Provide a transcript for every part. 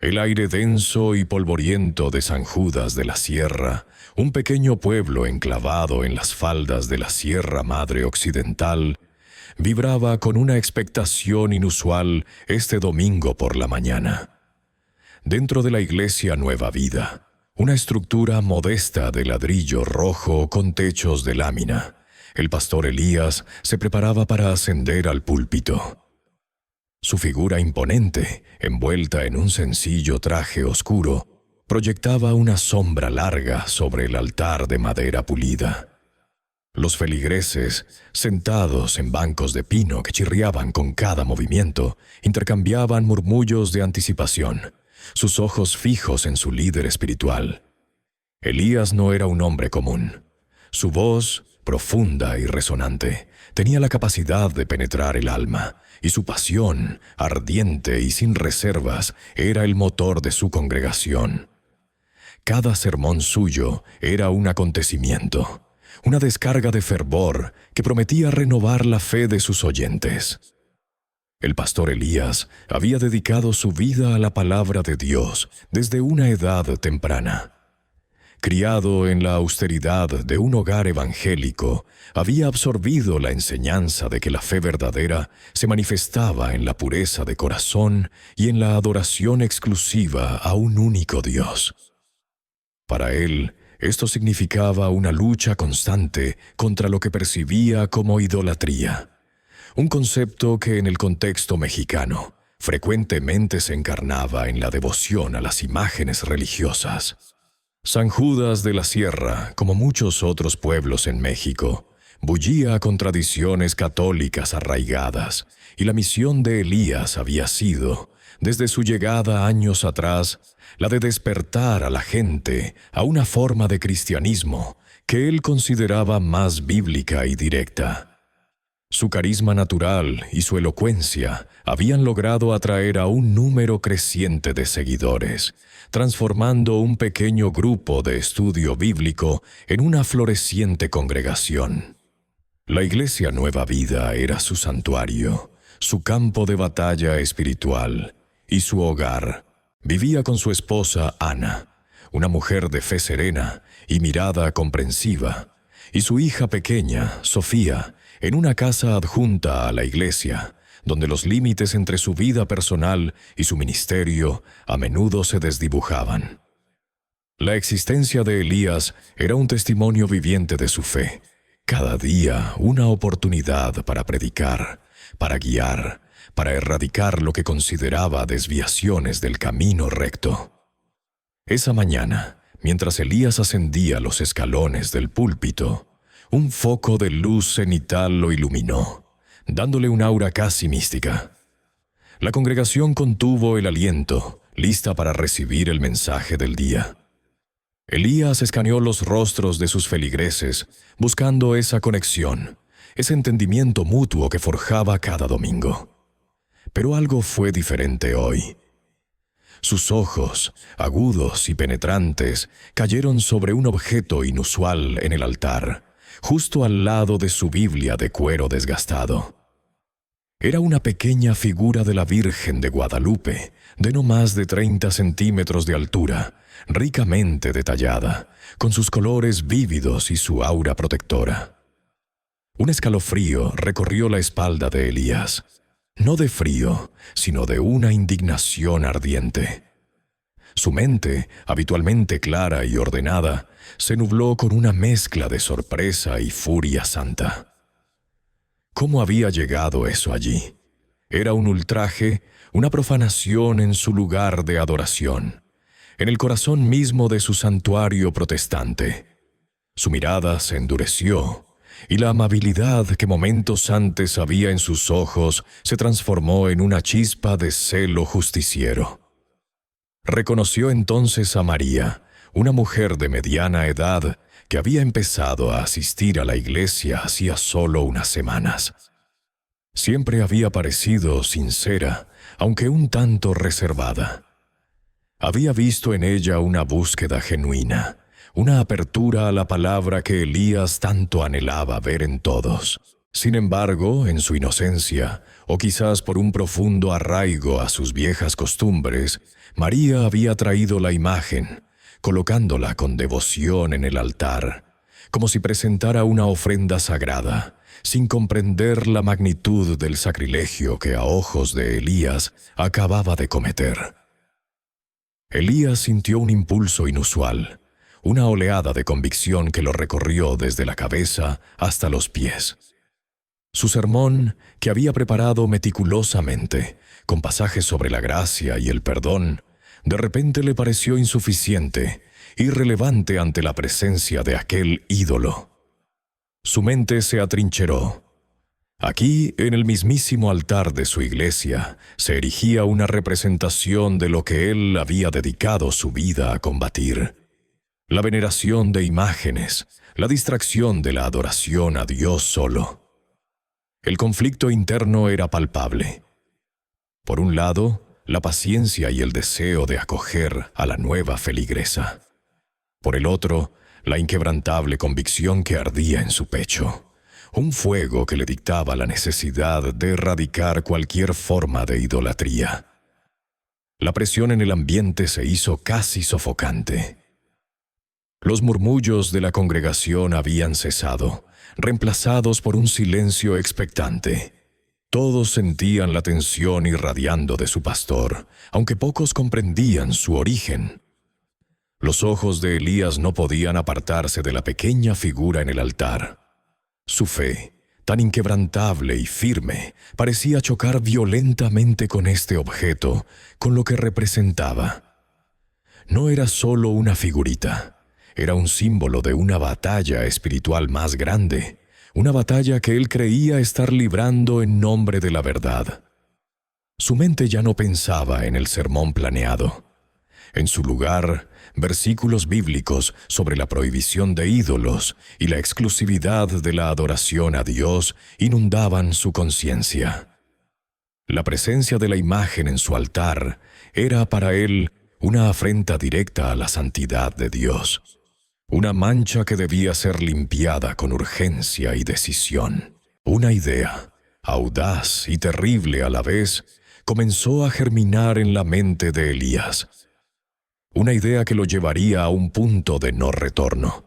El aire denso y polvoriento de San Judas de la Sierra, un pequeño pueblo enclavado en las faldas de la Sierra Madre Occidental, vibraba con una expectación inusual este domingo por la mañana. Dentro de la iglesia Nueva Vida, una estructura modesta de ladrillo rojo con techos de lámina, el pastor Elías se preparaba para ascender al púlpito. Su figura imponente, envuelta en un sencillo traje oscuro, proyectaba una sombra larga sobre el altar de madera pulida. Los feligreses, sentados en bancos de pino que chirriaban con cada movimiento, intercambiaban murmullos de anticipación, sus ojos fijos en su líder espiritual. Elías no era un hombre común. Su voz, profunda y resonante, tenía la capacidad de penetrar el alma, y su pasión, ardiente y sin reservas, era el motor de su congregación. Cada sermón suyo era un acontecimiento, una descarga de fervor que prometía renovar la fe de sus oyentes. El pastor Elías había dedicado su vida a la palabra de Dios desde una edad temprana. Criado en la austeridad de un hogar evangélico, había absorbido la enseñanza de que la fe verdadera se manifestaba en la pureza de corazón y en la adoración exclusiva a un único Dios. Para él, esto significaba una lucha constante contra lo que percibía como idolatría, un concepto que en el contexto mexicano frecuentemente se encarnaba en la devoción a las imágenes religiosas. San Judas de la Sierra, como muchos otros pueblos en México, bullía con tradiciones católicas arraigadas, y la misión de Elías había sido, desde su llegada años atrás, la de despertar a la gente a una forma de cristianismo que él consideraba más bíblica y directa. Su carisma natural y su elocuencia habían logrado atraer a un número creciente de seguidores, transformando un pequeño grupo de estudio bíblico en una floreciente congregación. La iglesia Nueva Vida era su santuario, su campo de batalla espiritual y su hogar. Vivía con su esposa Ana, una mujer de fe serena y mirada comprensiva, y su hija pequeña, Sofía, en una casa adjunta a la iglesia, donde los límites entre su vida personal y su ministerio a menudo se desdibujaban. La existencia de Elías era un testimonio viviente de su fe, cada día una oportunidad para predicar, para guiar, para erradicar lo que consideraba desviaciones del camino recto. Esa mañana, mientras Elías ascendía los escalones del púlpito, un foco de luz cenital lo iluminó, dándole un aura casi mística. La congregación contuvo el aliento, lista para recibir el mensaje del día. Elías escaneó los rostros de sus feligreses, buscando esa conexión, ese entendimiento mutuo que forjaba cada domingo. Pero algo fue diferente hoy. Sus ojos, agudos y penetrantes, cayeron sobre un objeto inusual en el altar, justo al lado de su Biblia de cuero desgastado. Era una pequeña figura de la Virgen de Guadalupe, de no más de 30 centímetros de altura, ricamente detallada, con sus colores vívidos y su aura protectora. Un escalofrío recorrió la espalda de Elías, no de frío, sino de una indignación ardiente. Su mente, habitualmente clara y ordenada, se nubló con una mezcla de sorpresa y furia santa. ¿Cómo había llegado eso allí? Era un ultraje, una profanación en su lugar de adoración, en el corazón mismo de su santuario protestante. Su mirada se endureció, y la amabilidad que momentos antes había en sus ojos se transformó en una chispa de celo justiciero. Reconoció entonces a María, una mujer de mediana edad que había empezado a asistir a la iglesia hacía solo unas semanas. Siempre había parecido sincera, aunque un tanto reservada. Había visto en ella una búsqueda genuina, una apertura a la palabra que Elías tanto anhelaba ver en todos. Sin embargo, en su inocencia, o quizás por un profundo arraigo a sus viejas costumbres, María había traído la imagen, colocándola con devoción en el altar, como si presentara una ofrenda sagrada, sin comprender la magnitud del sacrilegio que a ojos de Elías acababa de cometer. Elías sintió un impulso inusual, una oleada de convicción que lo recorrió desde la cabeza hasta los pies. Su sermón, que había preparado meticulosamente, con pasajes sobre la gracia y el perdón, de repente le pareció insuficiente, irrelevante ante la presencia de aquel ídolo. Su mente se atrincheró. Aquí, en el mismísimo altar de su iglesia, se erigía una representación de lo que él había dedicado su vida a combatir: la veneración de imágenes, la distracción de la adoración a Dios solo. El conflicto interno era palpable. Por un lado, la paciencia y el deseo de acoger a la nueva feligresa. Por el otro, la inquebrantable convicción que ardía en su pecho, un fuego que le dictaba la necesidad de erradicar cualquier forma de idolatría. La presión en el ambiente se hizo casi sofocante. Los murmullos de la congregación habían cesado, reemplazados por un silencio expectante. Todos sentían la tensión irradiando de su pastor, aunque pocos comprendían su origen. Los ojos de Elías no podían apartarse de la pequeña figura en el altar. Su fe, tan inquebrantable y firme, parecía chocar violentamente con este objeto, con lo que representaba. No era solo una figurita. Era un símbolo de una batalla espiritual más grande, una batalla que él creía estar librando en nombre de la verdad. Su mente ya no pensaba en el sermón planeado. En su lugar, versículos bíblicos sobre la prohibición de ídolos y la exclusividad de la adoración a Dios inundaban su conciencia. La presencia de la imagen en su altar era para él una afrenta directa a la santidad de Dios. Una mancha que debía ser limpiada con urgencia y decisión. Una idea, audaz y terrible a la vez, comenzó a germinar en la mente de Elías. Una idea que lo llevaría a un punto de no retorno.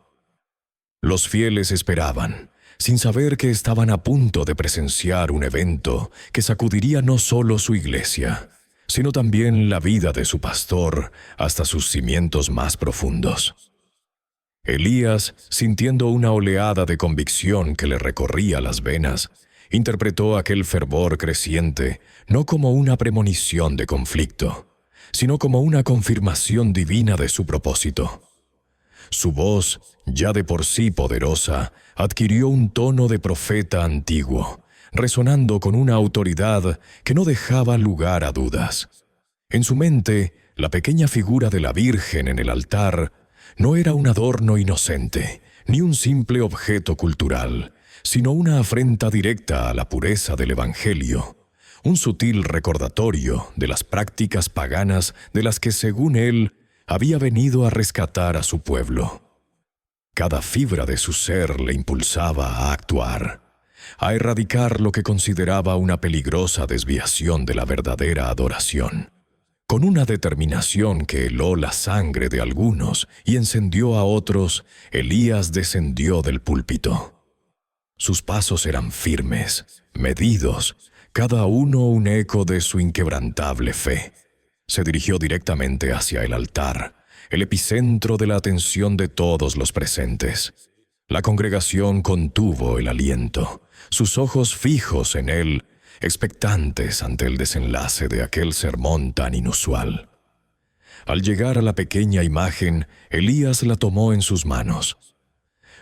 Los fieles esperaban, sin saber que estaban a punto de presenciar un evento que sacudiría no solo su iglesia, sino también la vida de su pastor hasta sus cimientos más profundos. Elías, sintiendo una oleada de convicción que le recorría las venas, interpretó aquel fervor creciente no como una premonición de conflicto, sino como una confirmación divina de su propósito. Su voz, ya de por sí poderosa, adquirió un tono de profeta antiguo, resonando con una autoridad que no dejaba lugar a dudas. En su mente, la pequeña figura de la Virgen en el altar no era un adorno inocente, ni un simple objeto cultural, sino una afrenta directa a la pureza del Evangelio, un sutil recordatorio de las prácticas paganas de las que, según él, había venido a rescatar a su pueblo. Cada fibra de su ser le impulsaba a actuar, a erradicar lo que consideraba una peligrosa desviación de la verdadera adoración. Con una determinación que heló la sangre de algunos y encendió a otros, Elías descendió del púlpito. Sus pasos eran firmes, medidos, cada uno un eco de su inquebrantable fe. Se dirigió directamente hacia el altar, el epicentro de la atención de todos los presentes. La congregación contuvo el aliento, sus ojos fijos en él, expectantes ante el desenlace de aquel sermón tan inusual. Al llegar a la pequeña imagen, Elías la tomó en sus manos.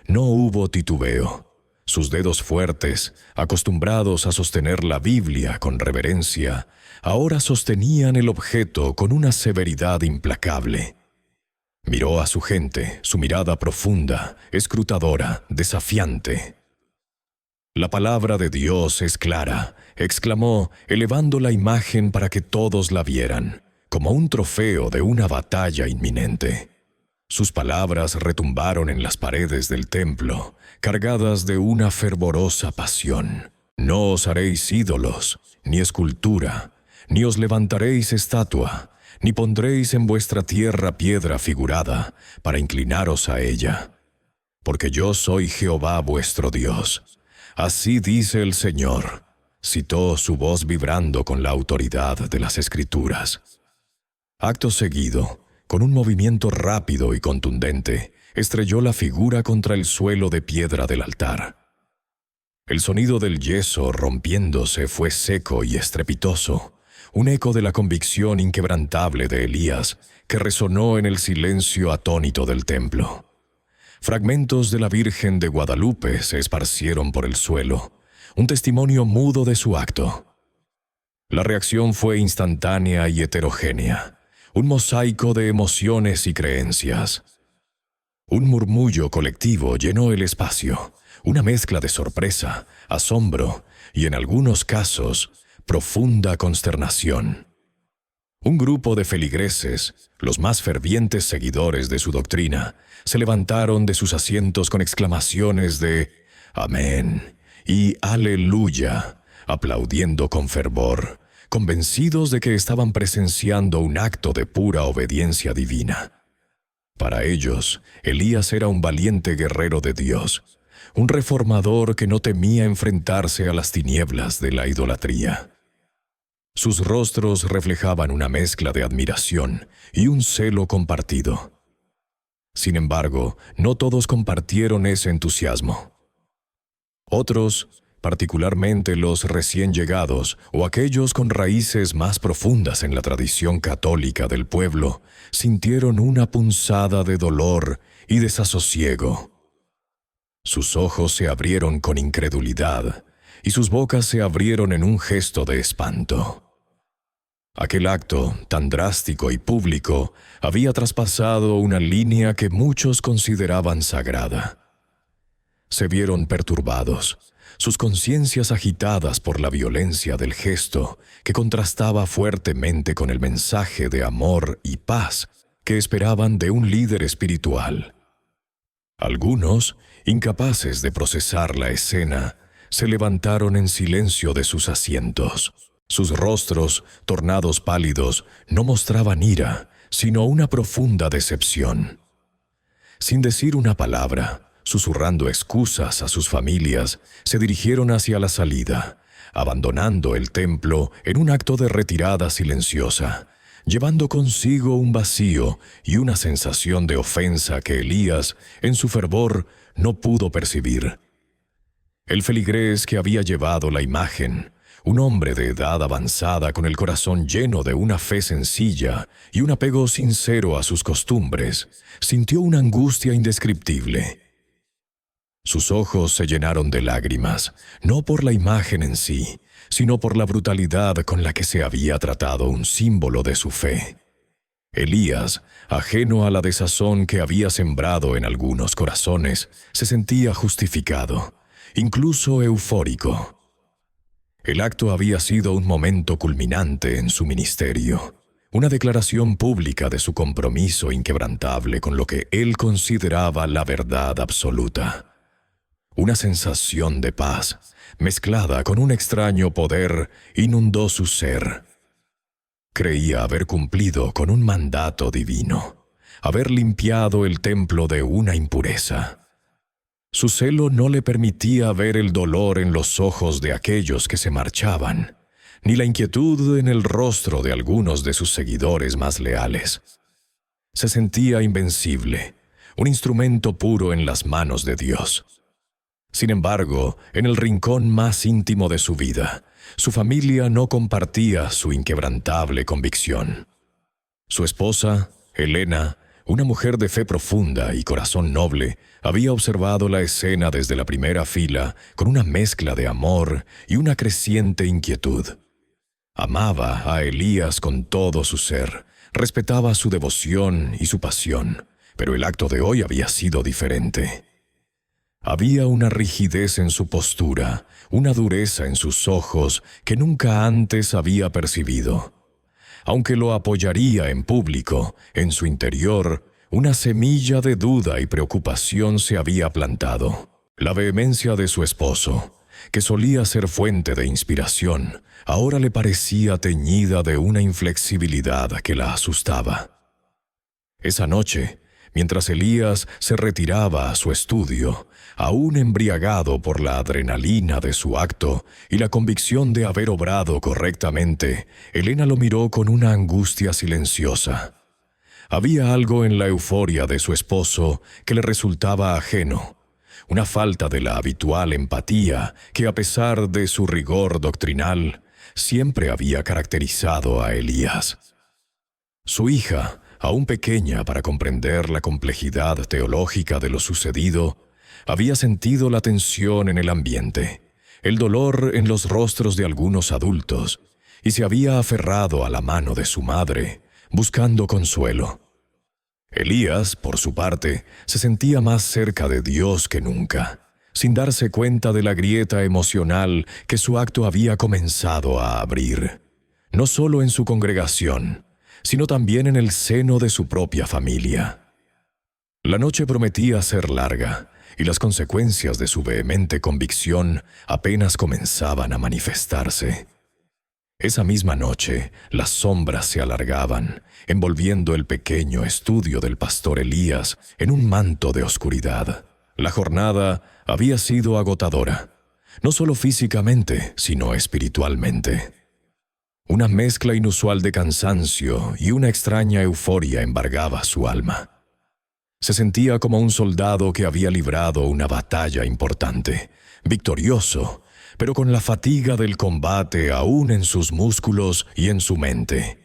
No hubo titubeo. Sus dedos fuertes, acostumbrados a sostener la Biblia con reverencia, ahora sostenían el objeto con una severidad implacable. Miró a su gente, su mirada profunda, escrutadora, desafiante. «La palabra de Dios es clara», exclamó, elevando la imagen para que todos la vieran, como un trofeo de una batalla inminente. Sus palabras retumbaron en las paredes del templo, cargadas de una fervorosa pasión. «No os haréis ídolos, ni escultura, ni os levantaréis estatua, ni pondréis en vuestra tierra piedra figurada para inclinaros a ella. Porque yo soy Jehová vuestro Dios. Así dice el Señor. Citó su voz vibrando con la autoridad de las Escrituras. Acto seguido, con un movimiento rápido y contundente, estrelló la figura contra el suelo de piedra del altar. El sonido del yeso rompiéndose fue seco y estrepitoso, un eco de la convicción inquebrantable de Elías que resonó en el silencio atónito del templo. Fragmentos de la Virgen de Guadalupe se esparcieron por el suelo, un testimonio mudo de su acto. La reacción fue instantánea y heterogénea, un mosaico de emociones y creencias. Un murmullo colectivo llenó el espacio, una mezcla de sorpresa, asombro y, en algunos casos, profunda consternación. Un grupo de feligreses, los más fervientes seguidores de su doctrina, se levantaron de sus asientos con exclamaciones de «Amén» y «Aleluya», aplaudiendo con fervor, convencidos de que estaban presenciando un acto de pura obediencia divina. Para ellos, Elías era un valiente guerrero de Dios, un reformador que no temía enfrentarse a las tinieblas de la idolatría. Sus rostros reflejaban una mezcla de admiración y un celo compartido. Sin embargo, no todos compartieron ese entusiasmo. Otros, particularmente los recién llegados o aquellos con raíces más profundas en la tradición católica del pueblo, sintieron una punzada de dolor y desasosiego. Sus ojos se abrieron con incredulidad y sus bocas se abrieron en un gesto de espanto. Aquel acto, tan drástico y público, había traspasado una línea que muchos consideraban sagrada. Se vieron perturbados, sus conciencias agitadas por la violencia del gesto, que contrastaba fuertemente con el mensaje de amor y paz que esperaban de un líder espiritual. Algunos, incapaces de procesar la escena, se levantaron en silencio de sus asientos. Sus rostros, tornados pálidos, no mostraban ira, sino una profunda decepción. Sin decir una palabra, susurrando excusas a sus familias, se dirigieron hacia la salida, abandonando el templo en un acto de retirada silenciosa, llevando consigo un vacío y una sensación de ofensa que Elías, en su fervor, no pudo percibir. El feligrés que había llevado la imagen, un hombre de edad avanzada con el corazón lleno de una fe sencilla y un apego sincero a sus costumbres, sintió una angustia indescriptible. Sus ojos se llenaron de lágrimas, no por la imagen en sí, sino por la brutalidad con la que se había tratado un símbolo de su fe. Elías, ajeno a la desazón que había sembrado en algunos corazones, se sentía justificado, incluso eufórico. El acto había sido un momento culminante en su ministerio, una declaración pública de su compromiso inquebrantable con lo que él consideraba la verdad absoluta. Una sensación de paz, mezclada con un extraño poder, inundó su ser. Creía haber cumplido con un mandato divino, haber limpiado el templo de una impureza. Su celo no le permitía ver el dolor en los ojos de aquellos que se marchaban, ni la inquietud en el rostro de algunos de sus seguidores más leales. Se sentía invencible, un instrumento puro en las manos de Dios. Sin embargo, en el rincón más íntimo de su vida, su familia no compartía su inquebrantable convicción. Su esposa, Helena, una mujer de fe profunda y corazón noble, había observado la escena desde la primera fila con una mezcla de amor y una creciente inquietud. Amaba a Elías con todo su ser, respetaba su devoción y su pasión, pero el acto de hoy había sido diferente. Había una rigidez en su postura, una dureza en sus ojos que nunca antes había percibido. Aunque lo apoyaría en público, en su interior, una semilla de duda y preocupación se había plantado. La vehemencia de su esposo, que solía ser fuente de inspiración, ahora le parecía teñida de una inflexibilidad que la asustaba. Esa noche, mientras Elías se retiraba a su estudio, aún embriagado por la adrenalina de su acto y la convicción de haber obrado correctamente, Helena lo miró con una angustia silenciosa. Había algo en la euforia de su esposo que le resultaba ajeno, una falta de la habitual empatía que, a pesar de su rigor doctrinal, siempre había caracterizado a Elías. Su hija, aún pequeña para comprender la complejidad teológica de lo sucedido, había sentido la tensión en el ambiente, el dolor en los rostros de algunos adultos, y se había aferrado a la mano de su madre, buscando consuelo. Elías, por su parte, se sentía más cerca de Dios que nunca, sin darse cuenta de la grieta emocional que su acto había comenzado a abrir, no solo en su congregación, sino también en el seno de su propia familia. La noche prometía ser larga, y las consecuencias de su vehemente convicción apenas comenzaban a manifestarse. Esa misma noche, las sombras se alargaban, envolviendo el pequeño estudio del pastor Elías en un manto de oscuridad. La jornada había sido agotadora, no solo físicamente, sino espiritualmente. Una mezcla inusual de cansancio y una extraña euforia embargaba su alma. Se sentía como un soldado que había librado una batalla importante, victorioso, pero con la fatiga del combate aún en sus músculos y en su mente.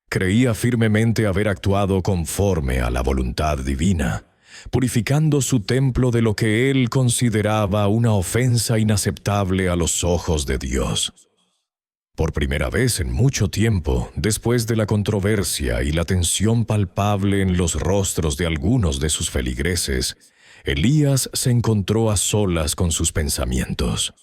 Creía firmemente haber actuado conforme a la voluntad divina, purificando su templo de lo que él consideraba una ofensa inaceptable a los ojos de Dios. Por primera vez en mucho tiempo, después de la controversia y la tensión palpable en los rostros de algunos de sus feligreses, Elías se encontró a solas con sus pensamientos,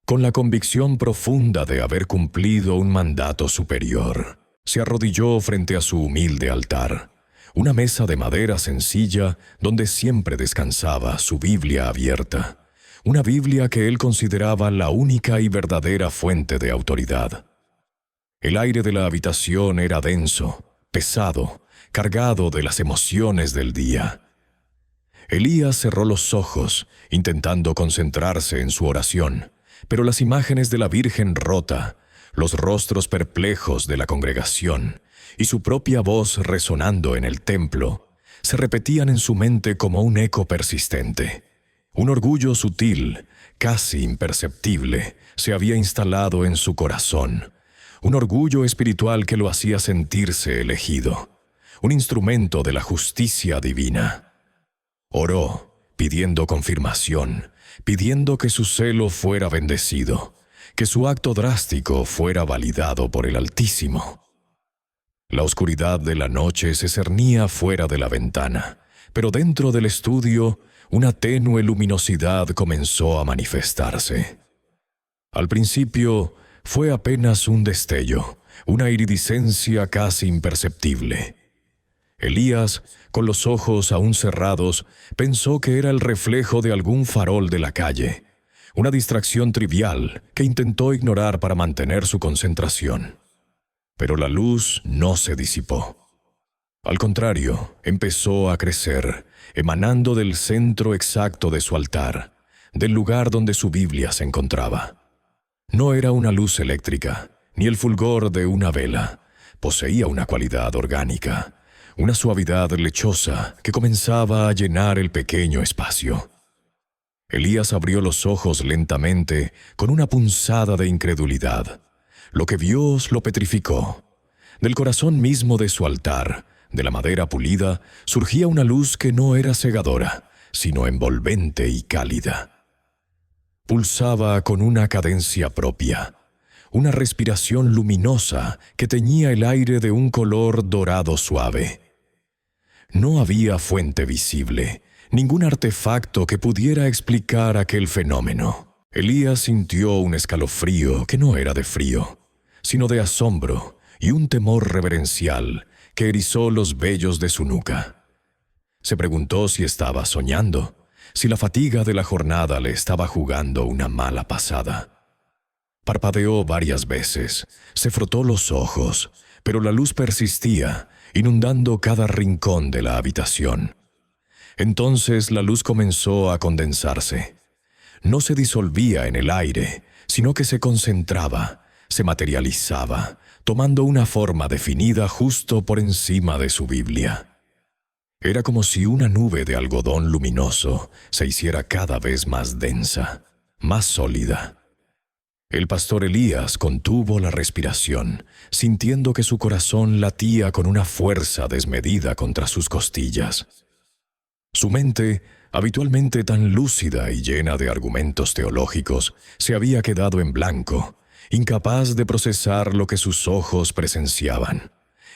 con la convicción profunda de haber cumplido un mandato superior. Se arrodilló frente a su humilde altar, una mesa de madera sencilla donde siempre descansaba su Biblia abierta. Una Biblia que él consideraba la única y verdadera fuente de autoridad. El aire de la habitación era denso, pesado, cargado de las emociones del día. Elías cerró los ojos, intentando concentrarse en su oración, pero las imágenes de la Virgen rota, los rostros perplejos de la congregación y su propia voz resonando en el templo, se repetían en su mente como un eco persistente. Un orgullo sutil, casi imperceptible, se había instalado en su corazón. Un orgullo espiritual que lo hacía sentirse elegido, un instrumento de la justicia divina. Oró, pidiendo confirmación, pidiendo que su celo fuera bendecido, que su acto drástico fuera validado por el Altísimo. La oscuridad de la noche se cernía fuera de la ventana, pero dentro del estudio, una tenue luminosidad comenzó a manifestarse. Al principio, fue apenas un destello, una iridiscencia casi imperceptible. Elías, con los ojos aún cerrados, pensó que era el reflejo de algún farol de la calle, una distracción trivial que intentó ignorar para mantener su concentración. Pero la luz no se disipó. Al contrario, empezó a crecer, emanando del centro exacto de su altar, del lugar donde su Biblia se encontraba. No era una luz eléctrica, ni el fulgor de una vela. Poseía una cualidad orgánica, una suavidad lechosa que comenzaba a llenar el pequeño espacio. Elías abrió los ojos lentamente con una punzada de incredulidad. Lo que vio lo petrificó. Del corazón mismo de su altar, de la madera pulida, surgía una luz que no era cegadora, sino envolvente y cálida. Pulsaba con una cadencia propia, una respiración luminosa que teñía el aire de un color dorado suave. No había fuente visible, ningún artefacto que pudiera explicar aquel fenómeno. Elías sintió un escalofrío que no era de frío, sino de asombro y un temor reverencial que erizó los vellos de su nuca. Se preguntó si estaba soñando, si la fatiga de la jornada le estaba jugando una mala pasada. Parpadeó varias veces, se frotó los ojos, pero la luz persistía, inundando cada rincón de la habitación. Entonces la luz comenzó a condensarse. No se disolvía en el aire, sino que se concentraba, se materializaba, tomando una forma definida justo por encima de su Biblia. Era como si una nube de algodón luminoso se hiciera cada vez más densa, más sólida. El pastor Elías contuvo la respiración, sintiendo que su corazón latía con una fuerza desmedida contra sus costillas. Su mente, habitualmente tan lúcida y llena de argumentos teológicos, se había quedado en blanco, incapaz de procesar lo que sus ojos presenciaban.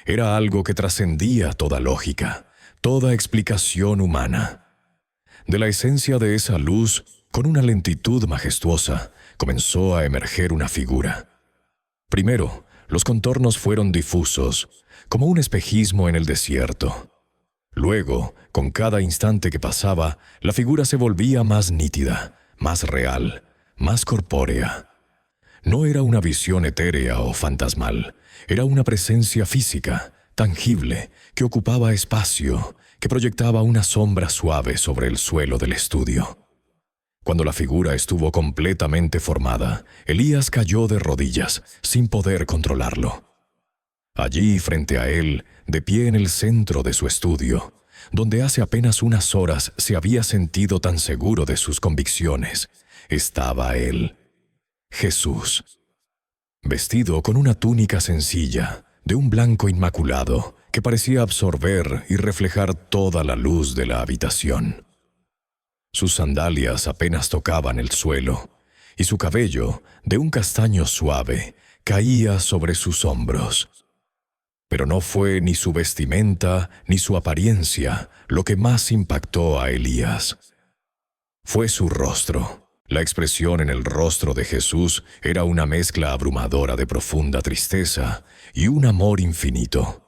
Era algo que trascendía toda lógica, toda explicación humana. De la esencia de esa luz, con una lentitud majestuosa, comenzó a emerger una figura. Primero, los contornos fueron difusos, como un espejismo en el desierto. Luego, con cada instante que pasaba, la figura se volvía más nítida, más real, más corpórea. No era una visión etérea o fantasmal, era una presencia física, tangible, que ocupaba espacio, que proyectaba una sombra suave sobre el suelo del estudio. Cuando la figura estuvo completamente formada, Elías cayó de rodillas, sin poder controlarlo. Allí, frente a él, de pie en el centro de su estudio, donde hace apenas unas horas se había sentido tan seguro de sus convicciones, estaba él, Jesús, vestido con una túnica sencilla, de un blanco inmaculado, que parecía absorber y reflejar toda la luz de la habitación. Sus sandalias apenas tocaban el suelo, y su cabello, de un castaño suave, caía sobre sus hombros. Pero no fue ni su vestimenta ni su apariencia lo que más impactó a Elías. Fue su rostro. La expresión en el rostro de Jesús era una mezcla abrumadora de profunda tristeza y un amor infinito.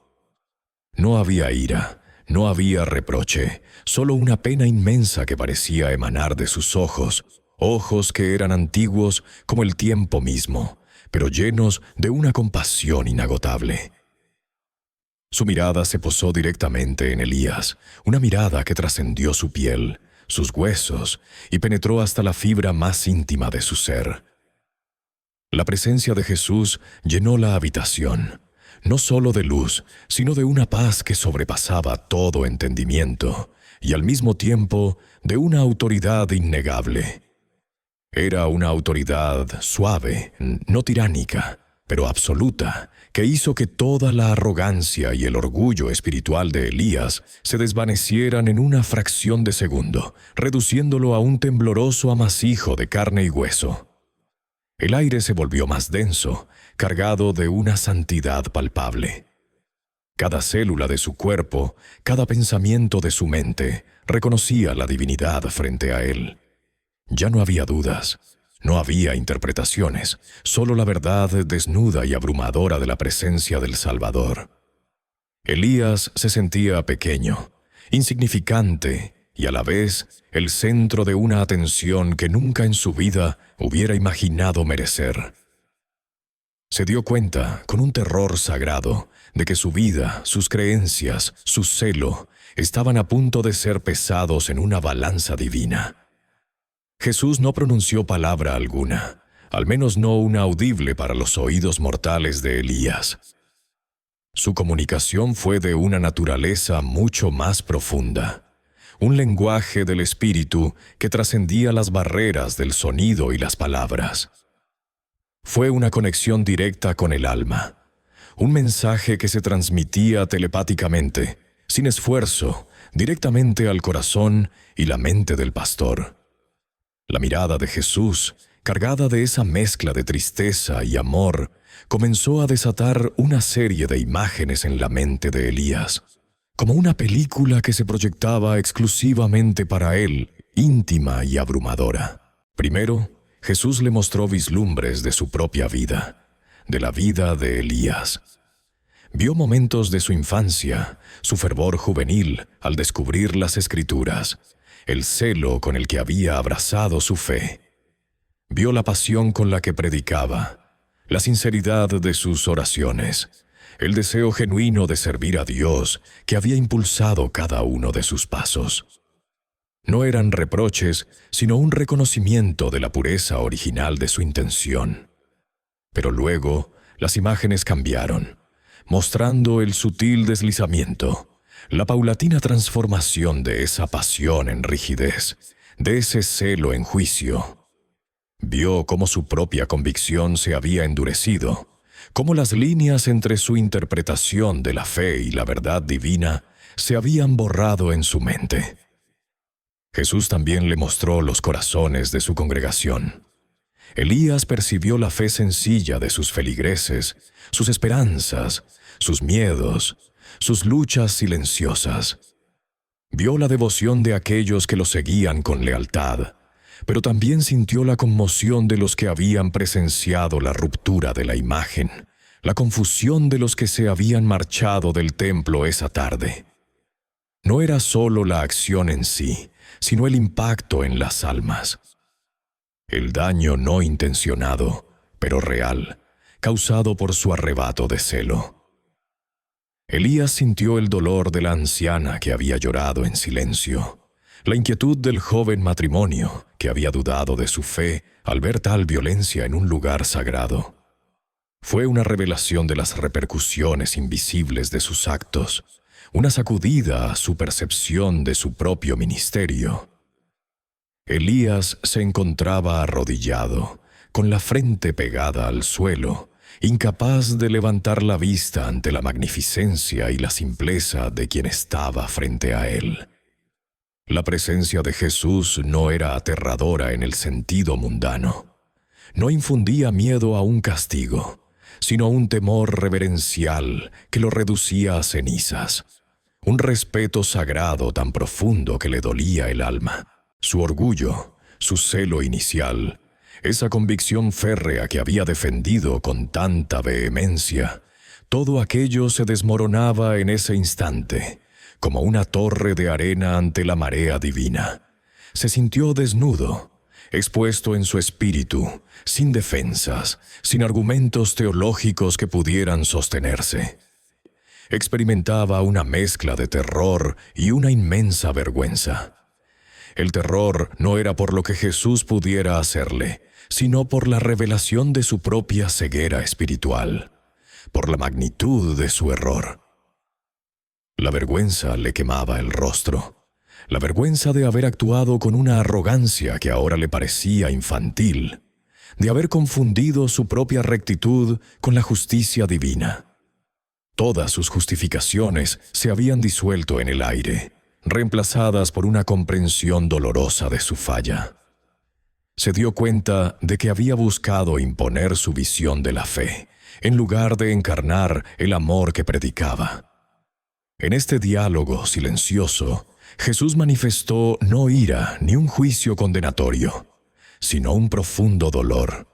No había ira, no había reproche, solo una pena inmensa que parecía emanar de sus ojos, ojos que eran antiguos como el tiempo mismo, pero llenos de una compasión inagotable. Su mirada se posó directamente en Elías, una mirada que trascendió su piel, sus huesos, y penetró hasta la fibra más íntima de su ser. La presencia de Jesús llenó la habitación, no solo de luz, sino de una paz que sobrepasaba todo entendimiento, y al mismo tiempo de una autoridad innegable. Era una autoridad suave, no tiránica, pero absoluta, que hizo que toda la arrogancia y el orgullo espiritual de Elías se desvanecieran en una fracción de segundo, reduciéndolo a un tembloroso amasijo de carne y hueso. El aire se volvió más denso, cargado de una santidad palpable. Cada célula de su cuerpo, cada pensamiento de su mente, reconocía la divinidad frente a él. Ya no había dudas, no había interpretaciones, solo la verdad desnuda y abrumadora de la presencia del Salvador. Elías se sentía pequeño, insignificante y a la vez el centro de una atención que nunca en su vida hubiera imaginado merecer. Se dio cuenta, con un terror sagrado, de que su vida, sus creencias, su celo, estaban a punto de ser pesados en una balanza divina. Jesús no pronunció palabra alguna, al menos no una audible para los oídos mortales de Elías. Su comunicación fue de una naturaleza mucho más profunda, un lenguaje del espíritu que trascendía las barreras del sonido y las palabras. Fue una conexión directa con el alma, un mensaje que se transmitía telepáticamente, sin esfuerzo, directamente al corazón y la mente del pastor. La mirada de Jesús, cargada de esa mezcla de tristeza y amor, comenzó a desatar una serie de imágenes en la mente de Elías, como una película que se proyectaba exclusivamente para él, íntima y abrumadora. Primero, Jesús le mostró vislumbres de su propia vida, de la vida de Elías. Vio momentos de su infancia, su fervor juvenil al descubrir las Escrituras, el celo con el que había abrazado su fe. Vio la pasión con la que predicaba, la sinceridad de sus oraciones, el deseo genuino de servir a Dios que había impulsado cada uno de sus pasos. No eran reproches, sino un reconocimiento de la pureza original de su intención. Pero luego, las imágenes cambiaron, mostrando el sutil deslizamiento, la paulatina transformación de esa pasión en rigidez, de ese celo en juicio. Vio cómo su propia convicción se había endurecido, cómo las líneas entre su interpretación de la fe y la verdad divina se habían borrado en su mente. Jesús también le mostró los corazones de su congregación. Elías percibió la fe sencilla de sus feligreses, sus esperanzas, sus miedos, sus luchas silenciosas. Vio la devoción de aquellos que lo seguían con lealtad, pero también sintió la conmoción de los que habían presenciado la ruptura de la imagen, la confusión de los que se habían marchado del templo esa tarde. No era solo la acción en sí, sino el impacto en las almas. El daño no intencionado, pero real, causado por su arrebato de celo. Elías sintió el dolor de la anciana que había llorado en silencio, la inquietud del joven matrimonio que había dudado de su fe al ver tal violencia en un lugar sagrado. Fue una revelación de las repercusiones invisibles de sus actos, una sacudida a su percepción de su propio ministerio. Elías se encontraba arrodillado, con la frente pegada al suelo, incapaz de levantar la vista ante la magnificencia y la simpleza de quien estaba frente a él. La presencia de Jesús no era aterradora en el sentido mundano. No infundía miedo a un castigo, sino un temor reverencial que lo reducía a cenizas. Un respeto sagrado tan profundo que le dolía el alma. Su orgullo, su celo inicial, esa convicción férrea que había defendido con tanta vehemencia, todo aquello se desmoronaba en ese instante, como una torre de arena ante la marea divina. Se sintió desnudo, expuesto en su espíritu, sin defensas, sin argumentos teológicos que pudieran sostenerse. Experimentaba una mezcla de terror y una inmensa vergüenza. El terror no era por lo que Jesús pudiera hacerle, sino por la revelación de su propia ceguera espiritual, por la magnitud de su error. La vergüenza le quemaba el rostro, la vergüenza de haber actuado con una arrogancia que ahora le parecía infantil, de haber confundido su propia rectitud con la justicia divina. Todas sus justificaciones se habían disuelto en el aire, reemplazadas por una comprensión dolorosa de su falla. Se dio cuenta de que había buscado imponer su visión de la fe, en lugar de encarnar el amor que predicaba. En este diálogo silencioso, Jesús manifestó no ira ni un juicio condenatorio, sino un profundo dolor.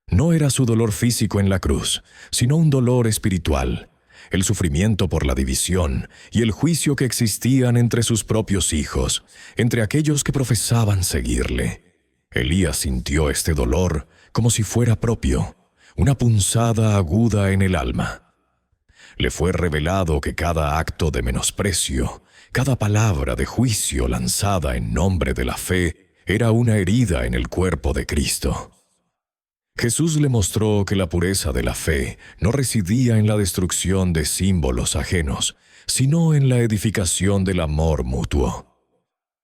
No era su dolor físico en la cruz, sino un dolor espiritual, el sufrimiento por la división y el juicio que existían entre sus propios hijos, entre aquellos que profesaban seguirle. Elías sintió este dolor como si fuera propio, una punzada aguda en el alma. Le fue revelado que cada acto de menosprecio, cada palabra de juicio lanzada en nombre de la fe, era una herida en el cuerpo de Cristo. Jesús le mostró que la pureza de la fe no residía en la destrucción de símbolos ajenos, sino en la edificación del amor mutuo.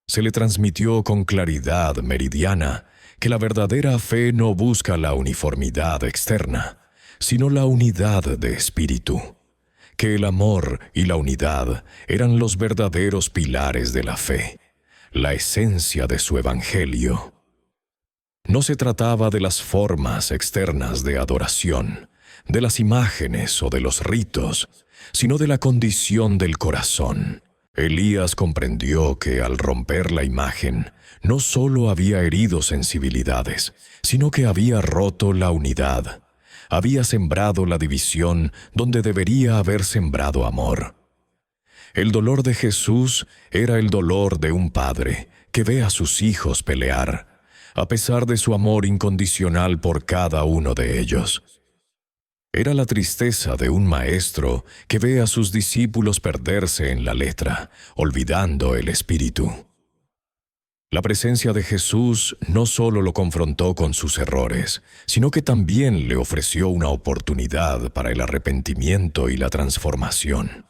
Se le transmitió con claridad meridiana que la verdadera fe no busca la uniformidad externa, sino la unidad de espíritu, que el amor y la unidad eran los verdaderos pilares de la fe, la esencia de su evangelio. No se trataba de las formas externas de adoración, de las imágenes o de los ritos, sino de la condición del corazón. Elías comprendió que al romper la imagen, no solo había herido sensibilidades, sino que había roto la unidad. Había sembrado la división donde debería haber sembrado amor. El dolor de Jesús era el dolor de un padre que ve a sus hijos pelear, a pesar de su amor incondicional por cada uno de ellos. Era la tristeza de un maestro que ve a sus discípulos perderse en la letra, olvidando el espíritu. La presencia de Jesús no solo lo confrontó con sus errores, sino que también le ofreció una oportunidad para el arrepentimiento y la transformación.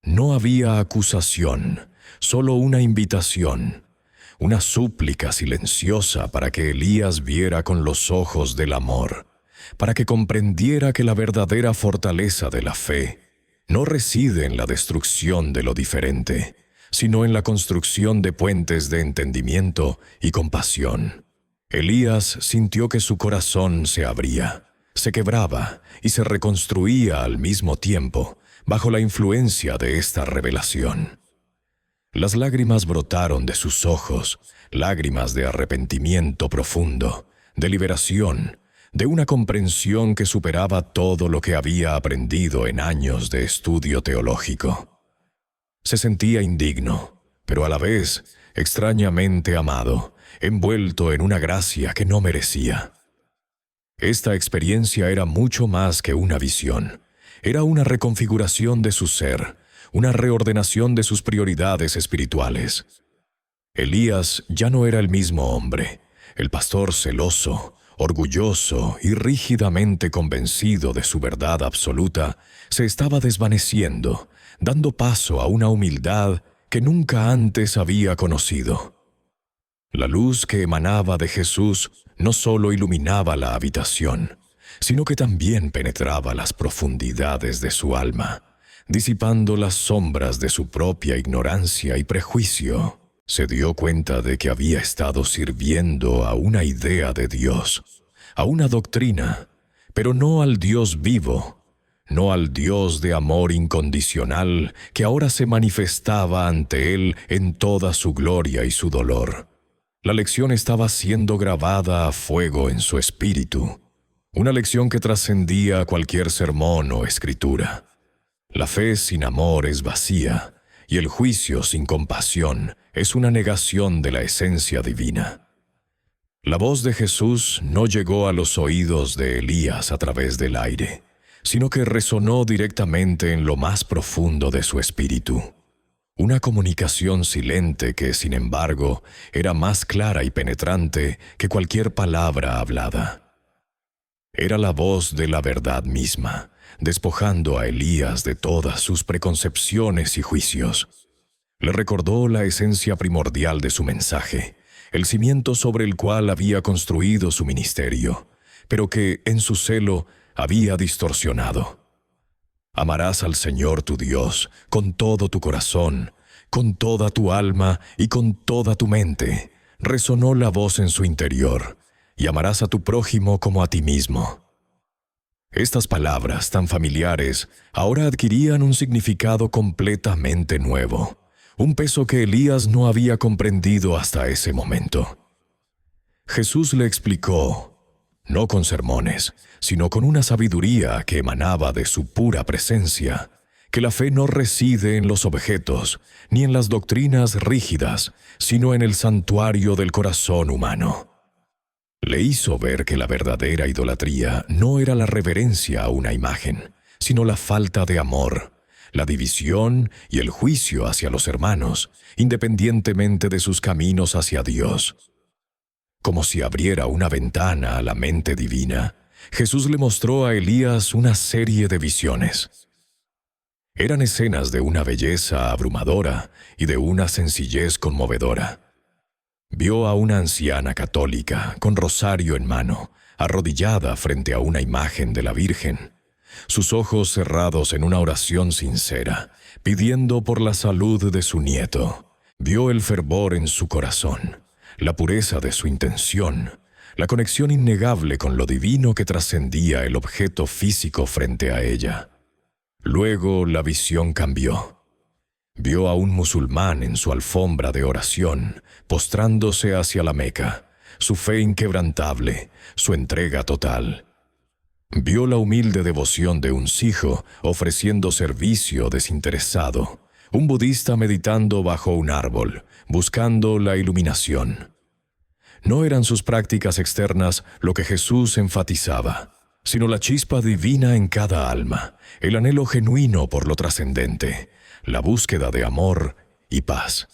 No había acusación, solo una invitación, una súplica silenciosa para que Elías viera con los ojos del amor, para que comprendiera que la verdadera fortaleza de la fe no reside en la destrucción de lo diferente, sino en la construcción de puentes de entendimiento y compasión. Elías sintió que su corazón se abría, se quebraba y se reconstruía al mismo tiempo bajo la influencia de esta revelación. Las lágrimas brotaron de sus ojos, lágrimas de arrepentimiento profundo, de liberación, de una comprensión que superaba todo lo que había aprendido en años de estudio teológico. Se sentía indigno, pero a la vez extrañamente amado, envuelto en una gracia que no merecía. Esta experiencia era mucho más que una visión. Era una reconfiguración de su ser, una reordenación de sus prioridades espirituales. Elías ya no era el mismo hombre, el pastor celoso, orgulloso y rígidamente convencido de su verdad absoluta, se estaba desvaneciendo, dando paso a una humildad que nunca antes había conocido. La luz que emanaba de Jesús no solo iluminaba la habitación, sino que también penetraba las profundidades de su alma, disipando las sombras de su propia ignorancia y prejuicio. Se dio cuenta de que había estado sirviendo a una idea de Dios, a una doctrina, pero no al Dios vivo, no al Dios de amor incondicional que ahora se manifestaba ante él en toda su gloria y su dolor. La lección estaba siendo grabada a fuego en su espíritu, una lección que trascendía cualquier sermón o escritura. La fe sin amor es vacía, y el juicio sin compasión es una negación de la esencia divina. La voz de Jesús no llegó a los oídos de Elías a través del aire, sino que resonó directamente en lo más profundo de su espíritu. Una comunicación silente que, sin embargo, era más clara y penetrante que cualquier palabra hablada. Era la voz de la verdad misma, despojando a Elías de todas sus preconcepciones y juicios. Le recordó la esencia primordial de su mensaje, el cimiento sobre el cual había construido su ministerio, pero que, en su celo, había distorsionado. Amarás al Señor tu Dios con todo tu corazón, con toda tu alma y con toda tu mente, resonó la voz en su interior, y amarás a tu prójimo como a ti mismo. Estas palabras tan familiares ahora adquirían un significado completamente nuevo, un peso que Elías no había comprendido hasta ese momento. Jesús le explicó, no con sermones, sino con una sabiduría que emanaba de su pura presencia, que la fe no reside en los objetos, ni en las doctrinas rígidas, sino en el santuario del corazón humano. Le hizo ver que la verdadera idolatría no era la reverencia a una imagen, sino la falta de amor, la división y el juicio hacia los hermanos, independientemente de sus caminos hacia Dios. Como si abriera una ventana a la mente divina, Jesús le mostró a Elías una serie de visiones. Eran escenas de una belleza abrumadora y de una sencillez conmovedora. Vio a una anciana católica con rosario en mano, arrodillada frente a una imagen de la Virgen, sus ojos cerrados en una oración sincera, pidiendo por la salud de su nieto. Vio el fervor en su corazón, la pureza de su intención, la conexión innegable con lo divino que trascendía el objeto físico frente a ella. Luego la visión cambió. Vio a un musulmán en su alfombra de oración, postrándose hacia la Meca, su fe inquebrantable, su entrega total. Vio la humilde devoción de un sijo ofreciendo servicio desinteresado, un budista meditando bajo un árbol, buscando la iluminación. No eran sus prácticas externas lo que Jesús enfatizaba, sino la chispa divina en cada alma, el anhelo genuino por lo trascendente, la búsqueda de amor y paz.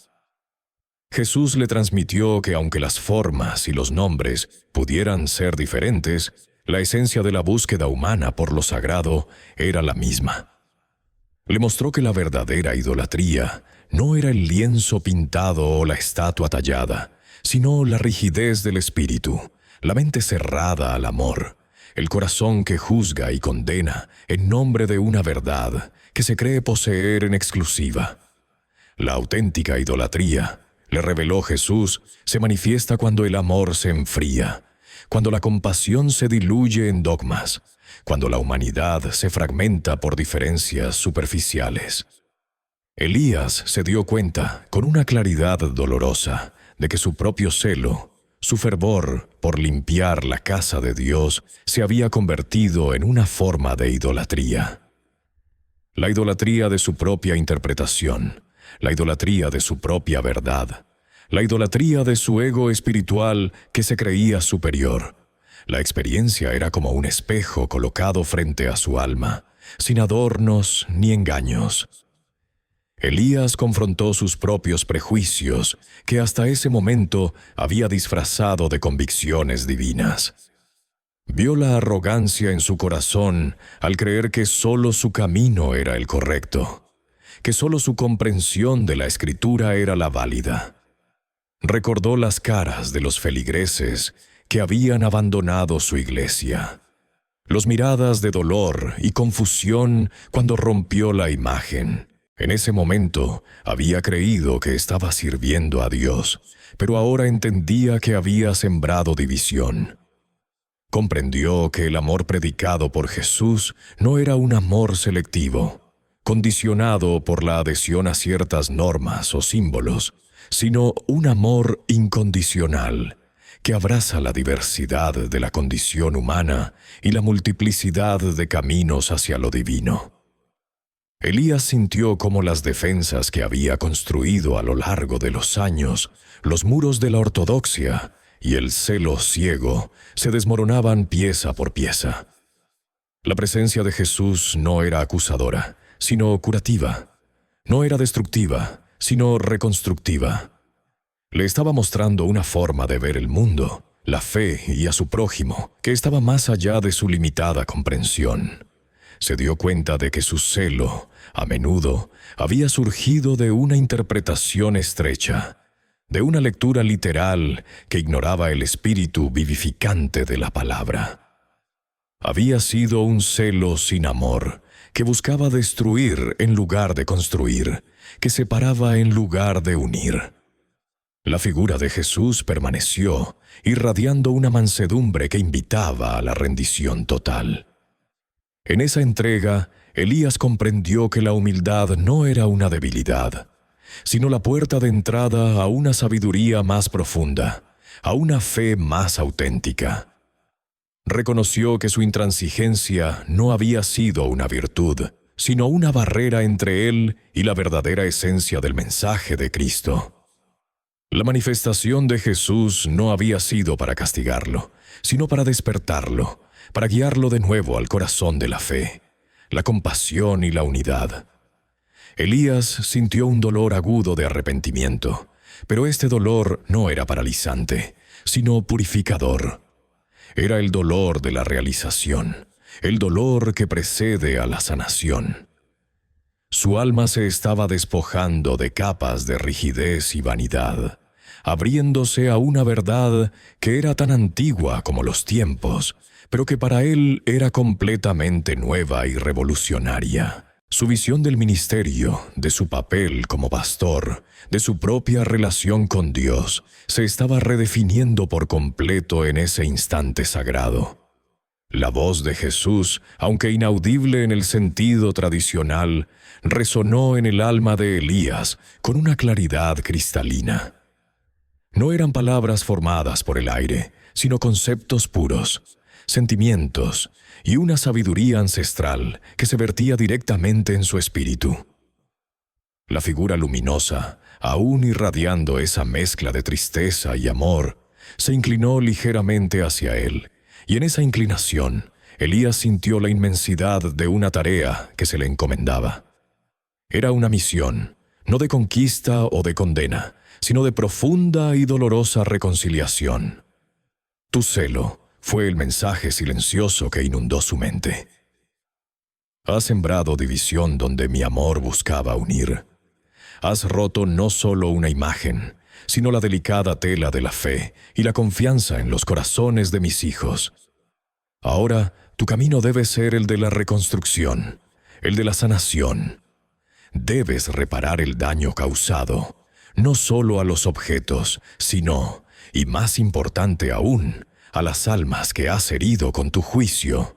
Jesús le transmitió que aunque las formas y los nombres pudieran ser diferentes, la esencia de la búsqueda humana por lo sagrado era la misma. Le mostró que la verdadera idolatría no era el lienzo pintado o la estatua tallada, sino la rigidez del espíritu, la mente cerrada al amor, el corazón que juzga y condena en nombre de una verdad que se cree poseer en exclusiva. La auténtica idolatría, le reveló Jesús, se manifiesta cuando el amor se enfría, cuando la compasión se diluye en dogmas, cuando la humanidad se fragmenta por diferencias superficiales. Elías se dio cuenta, con una claridad dolorosa, de que su propio celo, su fervor por limpiar la casa de Dios, se había convertido en una forma de idolatría. La idolatría de su propia interpretación, la idolatría de su propia verdad, la idolatría de su ego espiritual que se creía superior. La experiencia era como un espejo colocado frente a su alma, sin adornos ni engaños. Elías confrontó sus propios prejuicios, que hasta ese momento había disfrazado de convicciones divinas. Vio la arrogancia en su corazón al creer que solo su camino era el correcto, que solo su comprensión de la Escritura era la válida. Recordó las caras de los feligreses que habían abandonado su iglesia, las miradas de dolor y confusión cuando rompió la imagen. En ese momento había creído que estaba sirviendo a Dios, pero ahora entendía que había sembrado división. Comprendió que el amor predicado por Jesús no era un amor selectivo, condicionado por la adhesión a ciertas normas o símbolos, sino un amor incondicional, que abraza la diversidad de la condición humana y la multiplicidad de caminos hacia lo divino. Elías sintió cómo las defensas que había construido a lo largo de los años, los muros de la ortodoxia y el celo ciego, se desmoronaban pieza por pieza. La presencia de Jesús no era acusadora, sino curativa. No era destructiva, sino reconstructiva. Le estaba mostrando una forma de ver el mundo, la fe y a su prójimo, que estaba más allá de su limitada comprensión. Se dio cuenta de que su celo, a menudo, había surgido de una interpretación estrecha, de una lectura literal que ignoraba el espíritu vivificante de la palabra. Había sido un celo sin amor, que buscaba destruir en lugar de construir, que separaba en lugar de unir. La figura de Jesús permaneció, irradiando una mansedumbre que invitaba a la rendición total. En esa entrega, Elías comprendió que la humildad no era una debilidad, sino la puerta de entrada a una sabiduría más profunda, a una fe más auténtica. Reconoció que su intransigencia no había sido una virtud, sino una barrera entre él y la verdadera esencia del mensaje de Cristo. La manifestación de Jesús no había sido para castigarlo, sino para despertarlo, para guiarlo de nuevo al corazón de la fe, la compasión y la unidad. Elías sintió un dolor agudo de arrepentimiento, pero este dolor no era paralizante, sino purificador. Era el dolor de la realización, el dolor que precede a la sanación. Su alma se estaba despojando de capas de rigidez y vanidad, abriéndose a una verdad que era tan antigua como los tiempos, pero que para él era completamente nueva y revolucionaria. Su visión del ministerio, de su papel como pastor, de su propia relación con Dios, se estaba redefiniendo por completo en ese instante sagrado. La voz de Jesús, aunque inaudible en el sentido tradicional, resonó en el alma de Elías con una claridad cristalina. No eran palabras formadas por el aire, sino conceptos puros, sentimientos y una sabiduría ancestral que se vertía directamente en su espíritu. La figura luminosa, aún irradiando esa mezcla de tristeza y amor, se inclinó ligeramente hacia él, y en esa inclinación, Elías sintió la inmensidad de una tarea que se le encomendaba. Era una misión, no de conquista o de condena, sino de profunda y dolorosa reconciliación. Tu celo fue el mensaje silencioso que inundó su mente. Has sembrado división donde mi amor buscaba unir. Has roto no solo una imagen, sino la delicada tela de la fe y la confianza en los corazones de mis hijos. Ahora, tu camino debe ser el de la reconstrucción, el de la sanación. Debes reparar el daño causado, no solo a los objetos, sino, y más importante aún, a las almas que has herido con tu juicio.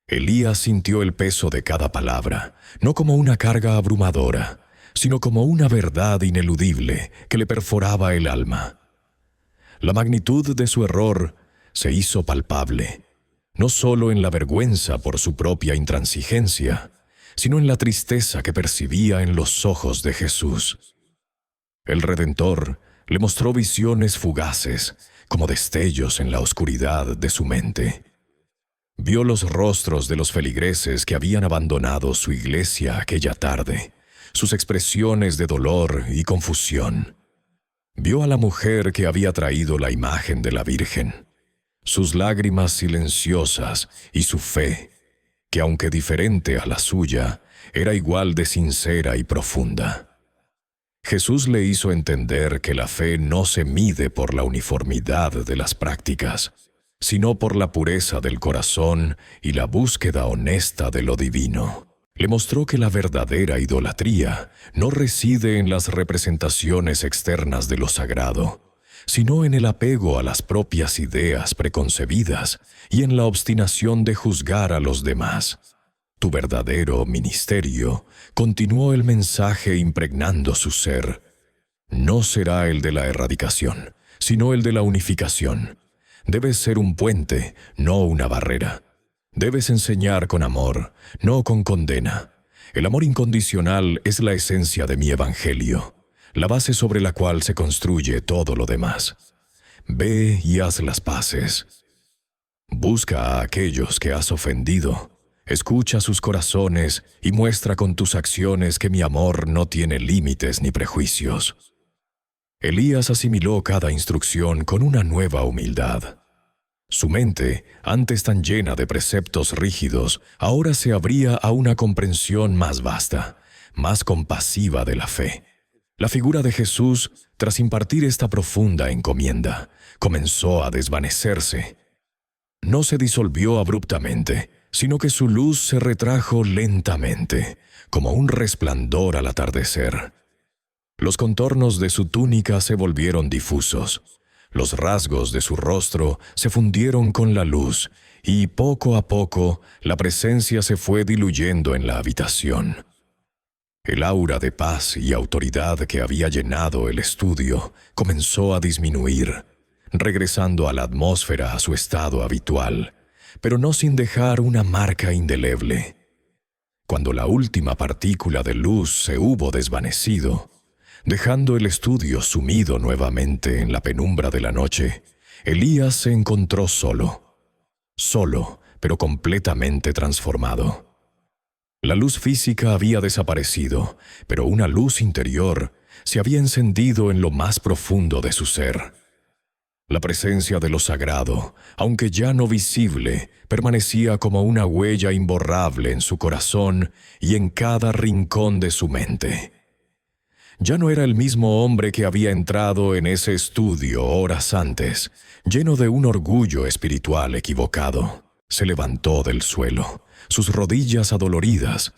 Elías sintió el peso de cada palabra, no como una carga abrumadora, sino como una verdad ineludible que le perforaba el alma. La magnitud de su error se hizo palpable, no solo en la vergüenza por su propia intransigencia, sino en la tristeza que percibía en los ojos de Jesús. El Redentor le mostró visiones fugaces, como destellos en la oscuridad de su mente. Vio los rostros de los feligreses que habían abandonado su iglesia aquella tarde, sus expresiones de dolor y confusión. Vio a la mujer que había traído la imagen de la Virgen, sus lágrimas silenciosas y su fe, que aunque diferente a la suya, era igual de sincera y profunda. Jesús le hizo entender que la fe no se mide por la uniformidad de las prácticas, sino por la pureza del corazón y la búsqueda honesta de lo divino. Le mostró que la verdadera idolatría no reside en las representaciones externas de lo sagrado, sino en el apego a las propias ideas preconcebidas y en la obstinación de juzgar a los demás. Tu verdadero ministerio, continuó el mensaje impregnando su ser, no será el de la erradicación, sino el de la unificación. Debes ser un puente, no una barrera. Debes enseñar con amor, no con condena. El amor incondicional es la esencia de mi evangelio, la base sobre la cual se construye todo lo demás. Ve y haz las paces. Busca a aquellos que has ofendido. Escucha sus corazones y muestra con tus acciones que mi amor no tiene límites ni prejuicios. Elías asimiló cada instrucción con una nueva humildad. Su mente, antes tan llena de preceptos rígidos, ahora se abría a una comprensión más vasta, más compasiva de la fe. La figura de Jesús, tras impartir esta profunda encomienda, comenzó a desvanecerse. No se disolvió abruptamente, sino que su luz se retrajo lentamente, como un resplandor al atardecer. Los contornos de su túnica se volvieron difusos, los rasgos de su rostro se fundieron con la luz, y poco a poco la presencia se fue diluyendo en la habitación. El aura de paz y autoridad que había llenado el estudio comenzó a disminuir, regresando a la atmósfera a su estado habitual, pero no sin dejar una marca indeleble. Cuando la última partícula de luz se hubo desvanecido, dejando el estudio sumido nuevamente en la penumbra de la noche, Elías se encontró solo, pero completamente transformado. La luz física había desaparecido, pero una luz interior se había encendido en lo más profundo de su ser. La presencia de lo sagrado, aunque ya no visible, permanecía como una huella imborrable en su corazón y en cada rincón de su mente. Ya no era el mismo hombre que había entrado en ese estudio horas antes, lleno de un orgullo espiritual equivocado. Se levantó del suelo, sus rodillas adoloridas,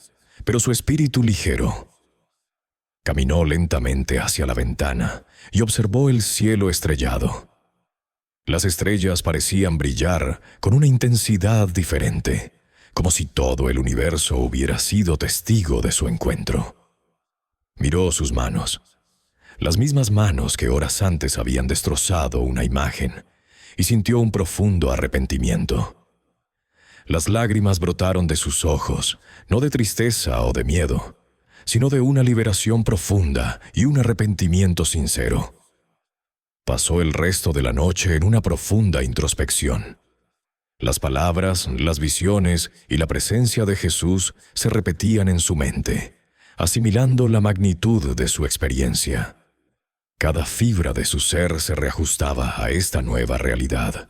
pero su espíritu ligero. Caminó lentamente hacia la ventana y observó el cielo estrellado. Las estrellas parecían brillar con una intensidad diferente, como si todo el universo hubiera sido testigo de su encuentro. Miró sus manos, las mismas manos que horas antes habían destrozado una imagen, y sintió un profundo arrepentimiento. Las lágrimas brotaron de sus ojos, no de tristeza o de miedo, sino de una liberación profunda y un arrepentimiento sincero. Pasó el resto de la noche en una profunda introspección. Las palabras, las visiones y la presencia de Jesús se repetían en su mente, asimilando la magnitud de su experiencia. Cada fibra de su ser se reajustaba a esta nueva realidad.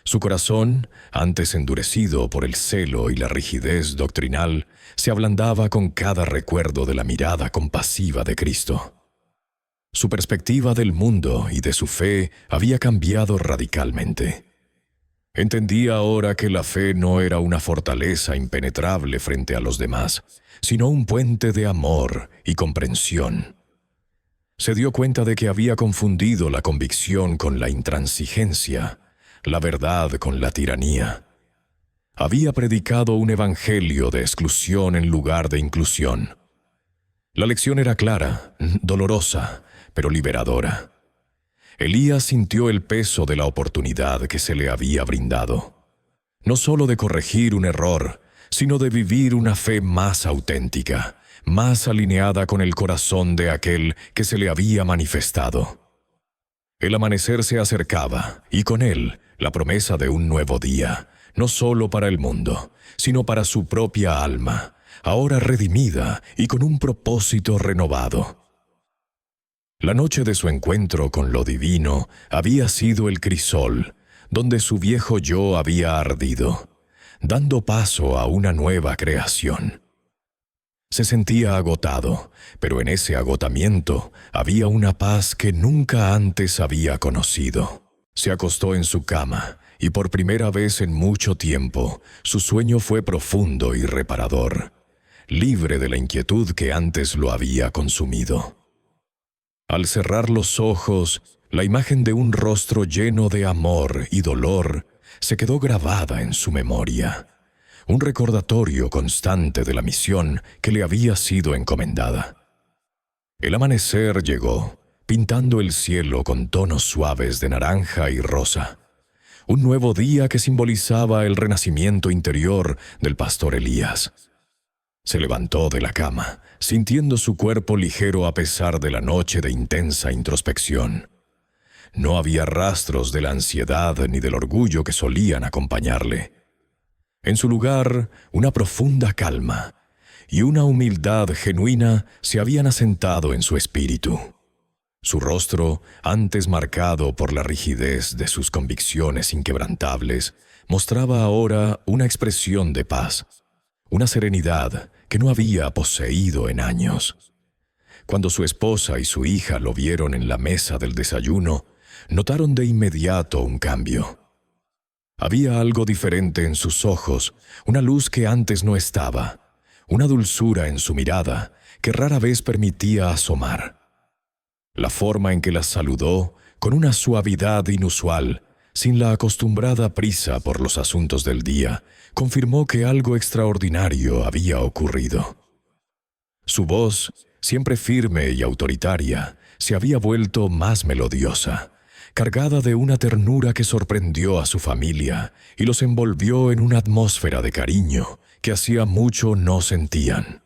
Su corazón, antes endurecido por el celo y la rigidez doctrinal, se ablandaba con cada recuerdo de la mirada compasiva de Cristo. Su perspectiva del mundo y de su fe había cambiado radicalmente. Entendía ahora que la fe no era una fortaleza impenetrable frente a los demás, sino un puente de amor y comprensión. Se dio cuenta de que había confundido la convicción con la intransigencia, la verdad con la tiranía. Había predicado un evangelio de exclusión en lugar de inclusión. La lección era clara, dolorosa, pero liberadora. Elías sintió el peso de la oportunidad que se le había brindado, no solo de corregir un error, sino de vivir una fe más auténtica, más alineada con el corazón de aquel que se le había manifestado. El amanecer se acercaba, y con él la promesa de un nuevo día, no solo para el mundo, sino para su propia alma, ahora redimida y con un propósito renovado. La noche de su encuentro con lo divino había sido el crisol, donde su viejo yo había ardido, dando paso a una nueva creación. Se sentía agotado, pero en ese agotamiento había una paz que nunca antes había conocido. Se acostó en su cama, y por primera vez en mucho tiempo, su sueño fue profundo y reparador, libre de la inquietud que antes lo había consumido. Al cerrar los ojos, la imagen de un rostro lleno de amor y dolor se quedó grabada en su memoria, un recordatorio constante de la misión que le había sido encomendada. El amanecer llegó, pintando el cielo con tonos suaves de naranja y rosa, un nuevo día que simbolizaba el renacimiento interior del pastor Elías. Se levantó de la cama, sintiendo su cuerpo ligero a pesar de la noche de intensa introspección. No había rastros de la ansiedad ni del orgullo que solían acompañarle. En su lugar, una profunda calma y una humildad genuina se habían asentado en su espíritu. Su rostro, antes marcado por la rigidez de sus convicciones inquebrantables, mostraba ahora una expresión de paz, una serenidad que no había poseído en años. Cuando su esposa y su hija lo vieron en la mesa del desayuno, notaron de inmediato un cambio. Había algo diferente en sus ojos, una luz que antes no estaba, una dulzura en su mirada que rara vez permitía asomar. La forma en que las saludó, con una suavidad inusual, sin la acostumbrada prisa por los asuntos del día, confirmó que algo extraordinario había ocurrido. Su voz, siempre firme y autoritaria, se había vuelto más melodiosa, cargada de una ternura que sorprendió a su familia y los envolvió en una atmósfera de cariño que hacía mucho no sentían.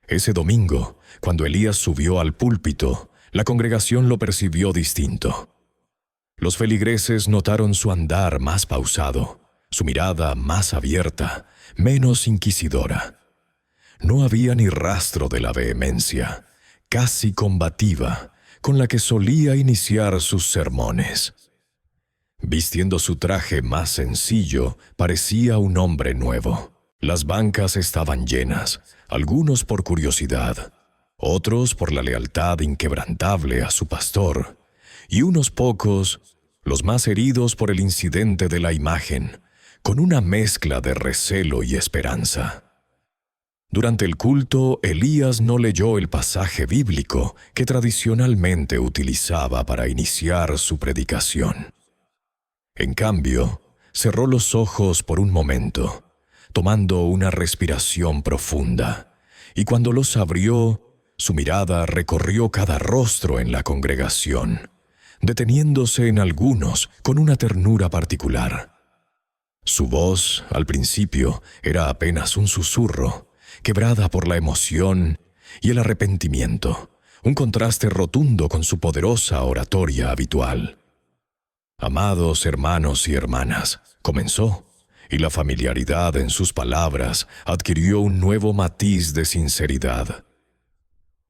Ese domingo, cuando Elías subió al púlpito, la congregación lo percibió distinto. Los feligreses notaron su andar más pausado, su mirada más abierta, menos inquisidora. No había ni rastro de la vehemencia, casi combativa, con la que solía iniciar sus sermones. Vistiendo su traje más sencillo, parecía un hombre nuevo. Las bancas estaban llenas, algunos por curiosidad, otros por la lealtad inquebrantable a su pastor, y unos pocos, los más heridos por el incidente de la imagen, con una mezcla de recelo y esperanza. Durante el culto, Elías no leyó el pasaje bíblico que tradicionalmente utilizaba para iniciar su predicación. En cambio, cerró los ojos por un momento, tomando una respiración profunda, y cuando los abrió, su mirada recorrió cada rostro en la congregación, deteniéndose en algunos con una ternura particular. Su voz, al principio, era apenas un susurro, quebrada por la emoción y el arrepentimiento, un contraste rotundo con su poderosa oratoria habitual. «Amados hermanos y hermanas», comenzó, y la familiaridad en sus palabras adquirió un nuevo matiz de sinceridad.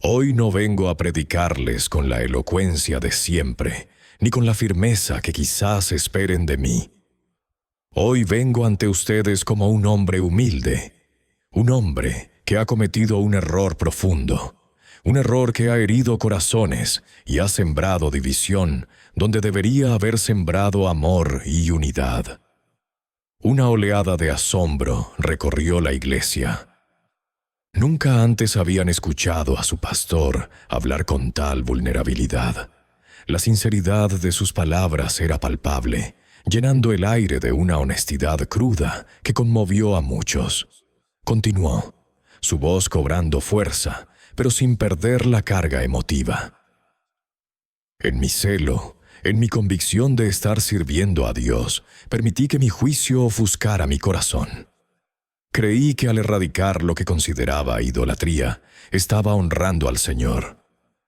«Hoy no vengo a predicarles con la elocuencia de siempre, ni con la firmeza que quizás esperen de mí. Hoy vengo ante ustedes como un hombre humilde, un hombre que ha cometido un error profundo, un error que ha herido corazones y ha sembrado división donde debería haber sembrado amor y unidad». Una oleada de asombro recorrió la iglesia. Nunca antes habían escuchado a su pastor hablar con tal vulnerabilidad. La sinceridad de sus palabras era palpable, llenando el aire de una honestidad cruda que conmovió a muchos. Continuó, su voz cobrando fuerza, pero sin perder la carga emotiva. «En mi celo, en mi convicción de estar sirviendo a Dios, permití que mi juicio ofuscara mi corazón. Creí que al erradicar lo que consideraba idolatría, estaba honrando al Señor.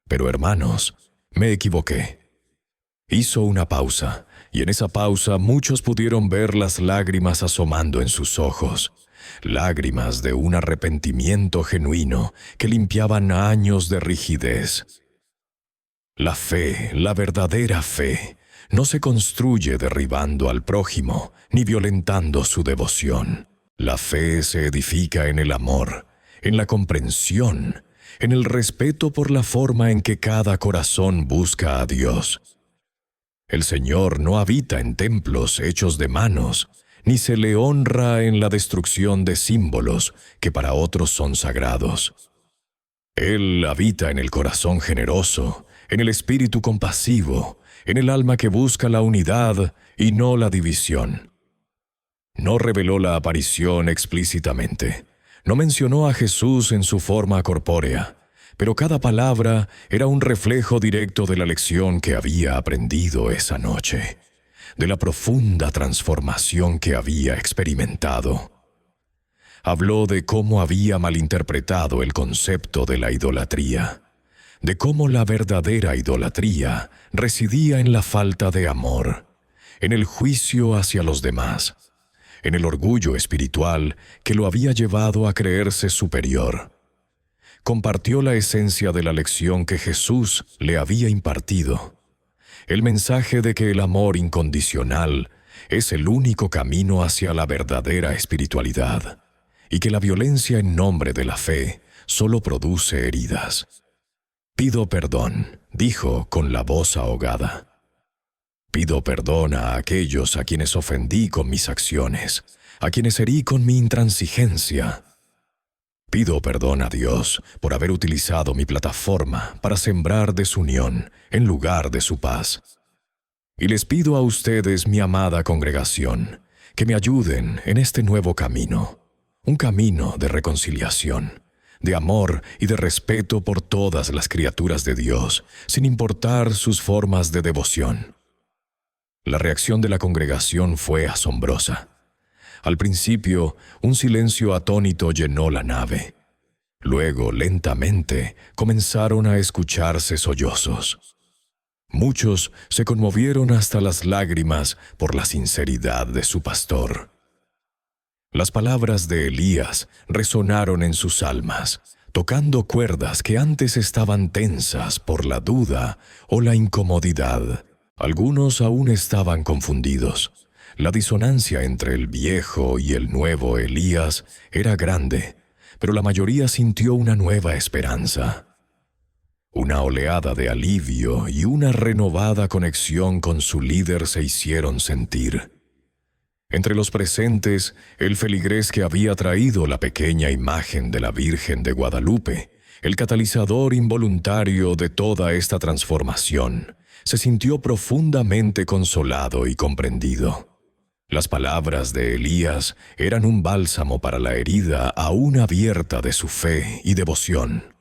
Pero, hermanos, me equivoqué». Hizo una pausa, y en esa pausa muchos pudieron ver las lágrimas asomando en sus ojos, lágrimas de un arrepentimiento genuino que limpiaban años de rigidez. La fe, la verdadera fe, no se construye derribando al prójimo ni violentando su devoción. La fe se edifica en el amor, en la comprensión, en el respeto por la forma en que cada corazón busca a Dios. El Señor no habita en templos hechos de manos, ni se le honra en la destrucción de símbolos que para otros son sagrados. Él habita en el corazón generoso, en el espíritu compasivo, en el alma que busca la unidad y no la división. No reveló la aparición explícitamente, no mencionó a Jesús en su forma corpórea, pero cada palabra era un reflejo directo de la lección que había aprendido esa noche, de la profunda transformación que había experimentado. Habló de cómo había malinterpretado el concepto de la idolatría, de cómo la verdadera idolatría residía en la falta de amor, en el juicio hacia los demás, en el orgullo espiritual que lo había llevado a creerse superior. Compartió la esencia de la lección que Jesús le había impartido, el mensaje de que el amor incondicional es el único camino hacia la verdadera espiritualidad, y que la violencia en nombre de la fe solo produce heridas. «Pido perdón», dijo con la voz ahogada. «Pido perdón a aquellos a quienes ofendí con mis acciones, a quienes herí con mi intransigencia. Pido perdón a Dios por haber utilizado mi plataforma para sembrar desunión en lugar de su paz. Y les pido a ustedes, mi amada congregación, que me ayuden en este nuevo camino, un camino de reconciliación, de amor y de respeto por todas las criaturas de Dios, sin importar sus formas de devoción». La reacción de la congregación fue asombrosa. Al principio, un silencio atónito llenó la nave. Luego, lentamente, comenzaron a escucharse sollozos. Muchos se conmovieron hasta las lágrimas por la sinceridad de su pastor. Las palabras de Elías resonaron en sus almas, tocando cuerdas que antes estaban tensas por la duda o la incomodidad. Algunos aún estaban confundidos. La disonancia entre el viejo y el nuevo Elías era grande, pero la mayoría sintió una nueva esperanza. Una oleada de alivio y una renovada conexión con su líder se hicieron sentir. Entre los presentes, el feligrés que había traído la pequeña imagen de la Virgen de Guadalupe, el catalizador involuntario de toda esta transformación, se sintió profundamente consolado y comprendido. Las palabras de Elías eran un bálsamo para la herida aún abierta de su fe y devoción.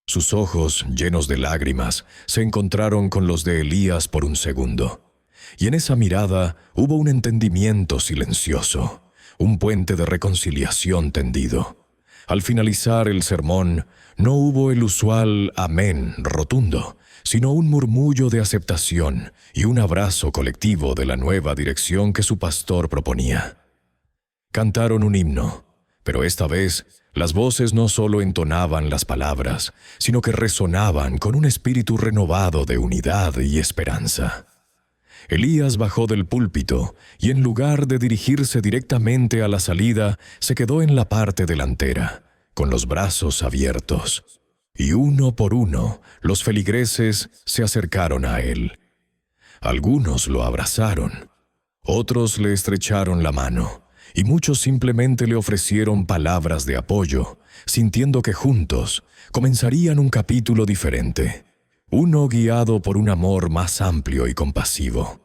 Sus ojos, llenos de lágrimas, se encontraron con los de Elías por un segundo, y en esa mirada hubo un entendimiento silencioso, un puente de reconciliación tendido. Al finalizar el sermón, no hubo el usual amén rotundo, sino un murmullo de aceptación y un abrazo colectivo de la nueva dirección que su pastor proponía. Cantaron un himno, pero esta vez las voces no solo entonaban las palabras, sino que resonaban con un espíritu renovado de unidad y esperanza. Elías bajó del púlpito y en lugar de dirigirse directamente a la salida, se quedó en la parte delantera, con los brazos abiertos. Y uno por uno, los feligreses se acercaron a él. Algunos lo abrazaron, otros le estrecharon la mano, y muchos simplemente le ofrecieron palabras de apoyo, sintiendo que juntos comenzarían un capítulo diferente. Uno guiado por un amor más amplio y compasivo.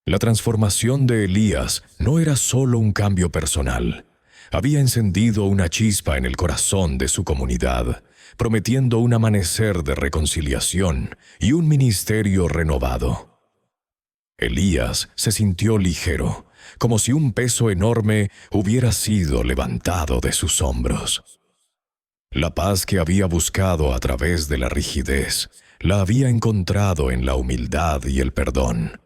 La transformación de Elías no era solo un cambio personal. Había encendido una chispa en el corazón de su comunidad, prometiendo un amanecer de reconciliación y un ministerio renovado. Elías se sintió ligero, como si un peso enorme hubiera sido levantado de sus hombros. La paz que había buscado a través de la rigidez, la había encontrado en la humildad y el perdón.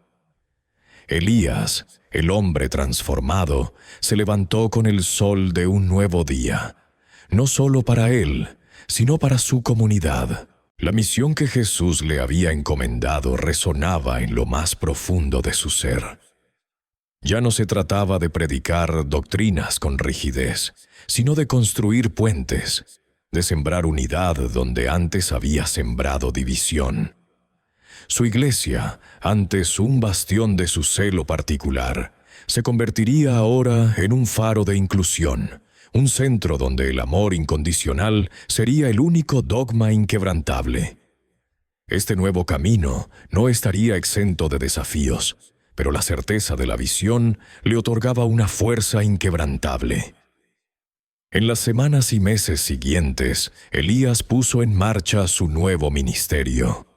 Elías, el hombre transformado, se levantó con el sol de un nuevo día, no solo para él, sino para su comunidad. La misión que Jesús le había encomendado resonaba en lo más profundo de su ser. Ya no se trataba de predicar doctrinas con rigidez, sino de construir puentes, de sembrar unidad donde antes había sembrado división. Su iglesia, antes un bastión de su celo particular, se convertiría ahora en un faro de inclusión, un centro donde el amor incondicional sería el único dogma inquebrantable. Este nuevo camino no estaría exento de desafíos, pero la certeza de la visión le otorgaba una fuerza inquebrantable. En las semanas y meses siguientes, Elías puso en marcha su nuevo ministerio.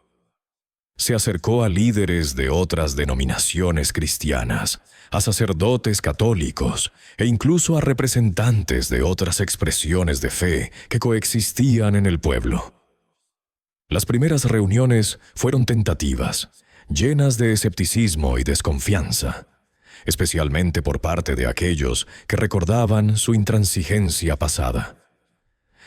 Se acercó a líderes de otras denominaciones cristianas, a sacerdotes católicos e incluso a representantes de otras expresiones de fe que coexistían en el pueblo. Las primeras reuniones fueron tentativas, llenas de escepticismo y desconfianza, especialmente por parte de aquellos que recordaban su intransigencia pasada.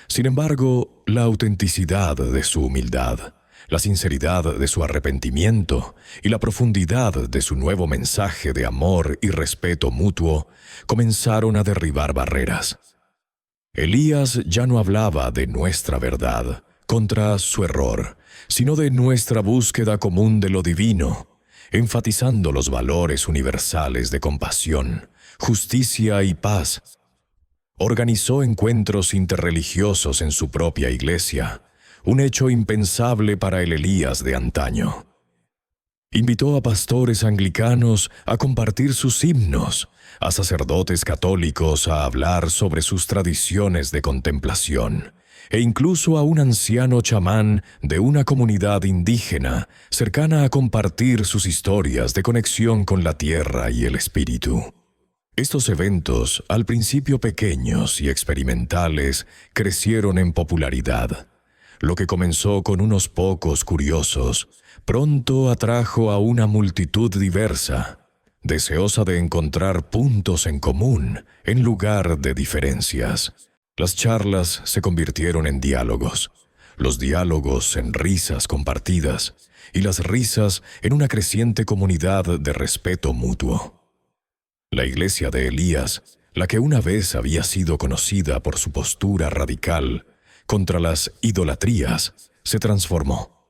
Sin embargo, la autenticidad de su humildad, la sinceridad de su arrepentimiento y la profundidad de su nuevo mensaje de amor y respeto mutuo comenzaron a derribar barreras. Elías ya no hablaba de nuestra verdad contra su error, sino de nuestra búsqueda común de lo divino, enfatizando los valores universales de compasión, justicia y paz. Organizó encuentros interreligiosos en su propia iglesia, un hecho impensable para el Elías de antaño. Invitó a pastores anglicanos a compartir sus himnos, a sacerdotes católicos a hablar sobre sus tradiciones de contemplación, e incluso a un anciano chamán de una comunidad indígena cercana a compartir sus historias de conexión con la tierra y el espíritu. Estos eventos, al principio pequeños y experimentales, crecieron en popularidad. Lo que comenzó con unos pocos curiosos, pronto atrajo a una multitud diversa, deseosa de encontrar puntos en común en lugar de diferencias. Las charlas se convirtieron en diálogos, los diálogos en risas compartidas y las risas en una creciente comunidad de respeto mutuo. La iglesia de Elías, la que una vez había sido conocida por su postura radical contra las idolatrías, se transformó.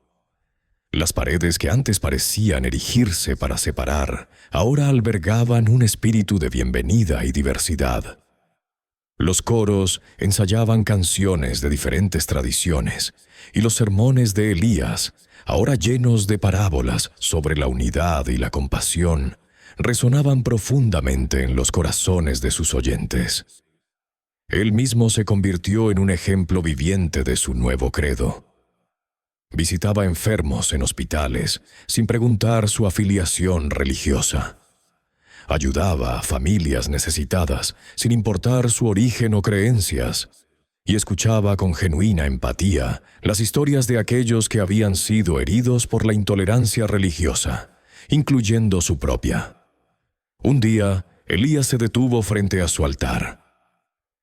Las paredes que antes parecían erigirse para separar, ahora albergaban un espíritu de bienvenida y diversidad. Los coros ensayaban canciones de diferentes tradiciones, y los sermones de Elías, ahora llenos de parábolas sobre la unidad y la compasión, resonaban profundamente en los corazones de sus oyentes. Él mismo se convirtió en un ejemplo viviente de su nuevo credo. Visitaba enfermos en hospitales sin preguntar su afiliación religiosa. Ayudaba a familias necesitadas sin importar su origen o creencias. y escuchaba con genuina empatía las historias de aquellos que habían sido heridos por la intolerancia religiosa, incluyendo su propia. Un día, Elías se detuvo frente a su altar.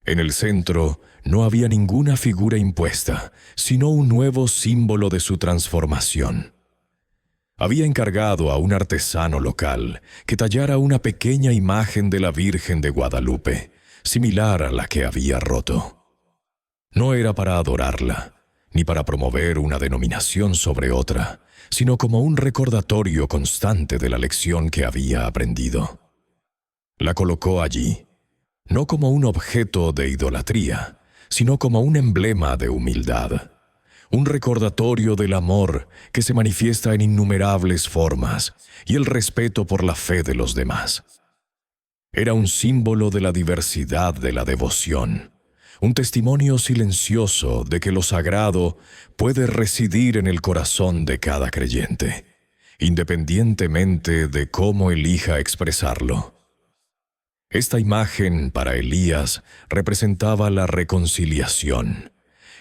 En el centro no había ninguna figura impuesta, sino un nuevo símbolo de su transformación. Había encargado a un artesano local que tallara una pequeña imagen de la Virgen de Guadalupe, similar a la que había roto. No era para adorarla, ni para promover una denominación sobre otra, sino como un recordatorio constante de la lección que había aprendido. La colocó allí, no como un objeto de idolatría, sino como un emblema de humildad, un recordatorio del amor que se manifiesta en innumerables formas y el respeto por la fe de los demás. Era un símbolo de la diversidad de la devoción, un testimonio silencioso de que lo sagrado puede residir en el corazón de cada creyente, independientemente de cómo elija expresarlo. Esta imagen para Elías representaba la reconciliación,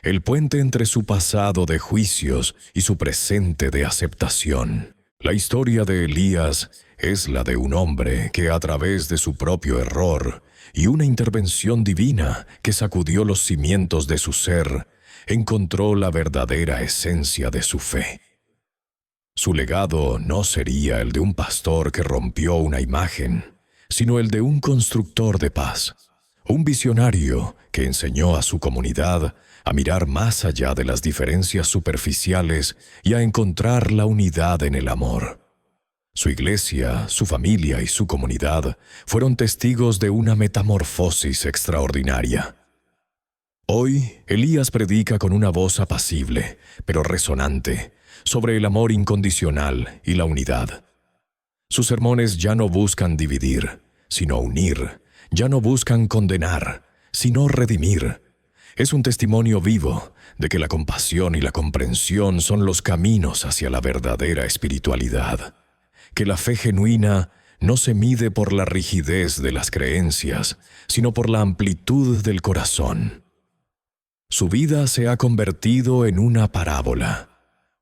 el puente entre su pasado de juicios y su presente de aceptación. La historia de Elías es la de un hombre que a través de su propio error y una intervención divina que sacudió los cimientos de su ser, encontró la verdadera esencia de su fe. Su legado no sería el de un pastor que rompió una imagen, sino el de un constructor de paz, un visionario que enseñó a su comunidad a mirar más allá de las diferencias superficiales y a encontrar la unidad en el amor. Su iglesia, su familia y su comunidad fueron testigos de una metamorfosis extraordinaria. Hoy, Elías predica con una voz apacible, pero resonante, sobre el amor incondicional y la unidad. Sus sermones ya no buscan dividir, sino unir, ya no buscan condenar, sino redimir. Es un testimonio vivo de que la compasión y la comprensión son los caminos hacia la verdadera espiritualidad, que la fe genuina no se mide por la rigidez de las creencias, sino por la amplitud del corazón. Su vida se ha convertido en una parábola,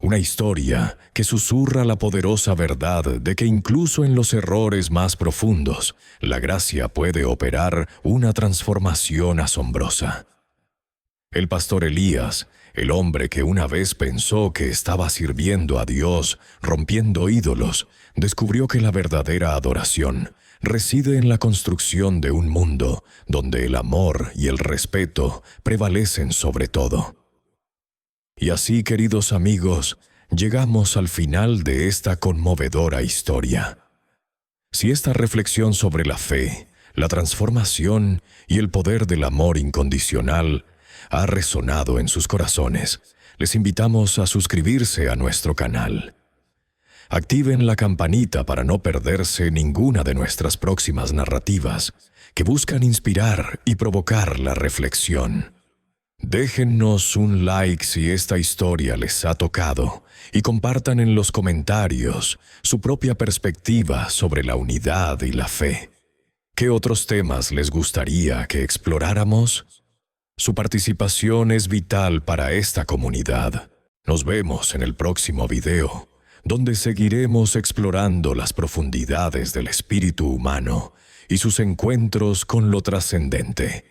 una historia que susurra la poderosa verdad de que incluso en los errores más profundos, la gracia puede operar una transformación asombrosa. El pastor Elías, el hombre que una vez pensó que estaba sirviendo a Dios, rompiendo ídolos, descubrió que la verdadera adoración reside en la construcción de un mundo donde el amor y el respeto prevalecen sobre todo. Y así, queridos amigos, llegamos al final de esta conmovedora historia. Si esta reflexión sobre la fe, la transformación y el poder del amor incondicional ha resonado en sus corazones, les invitamos a suscribirse a nuestro canal. Activen la campanita para no perderse ninguna de nuestras próximas narrativas que buscan inspirar y provocar la reflexión. Déjennos un like si esta historia les ha tocado y compartan en los comentarios su propia perspectiva sobre la unidad y la fe. ¿Qué otros temas les gustaría que exploráramos? Su participación es vital para esta comunidad. Nos vemos en el próximo video, donde seguiremos explorando las profundidades del espíritu humano y sus encuentros con lo trascendente.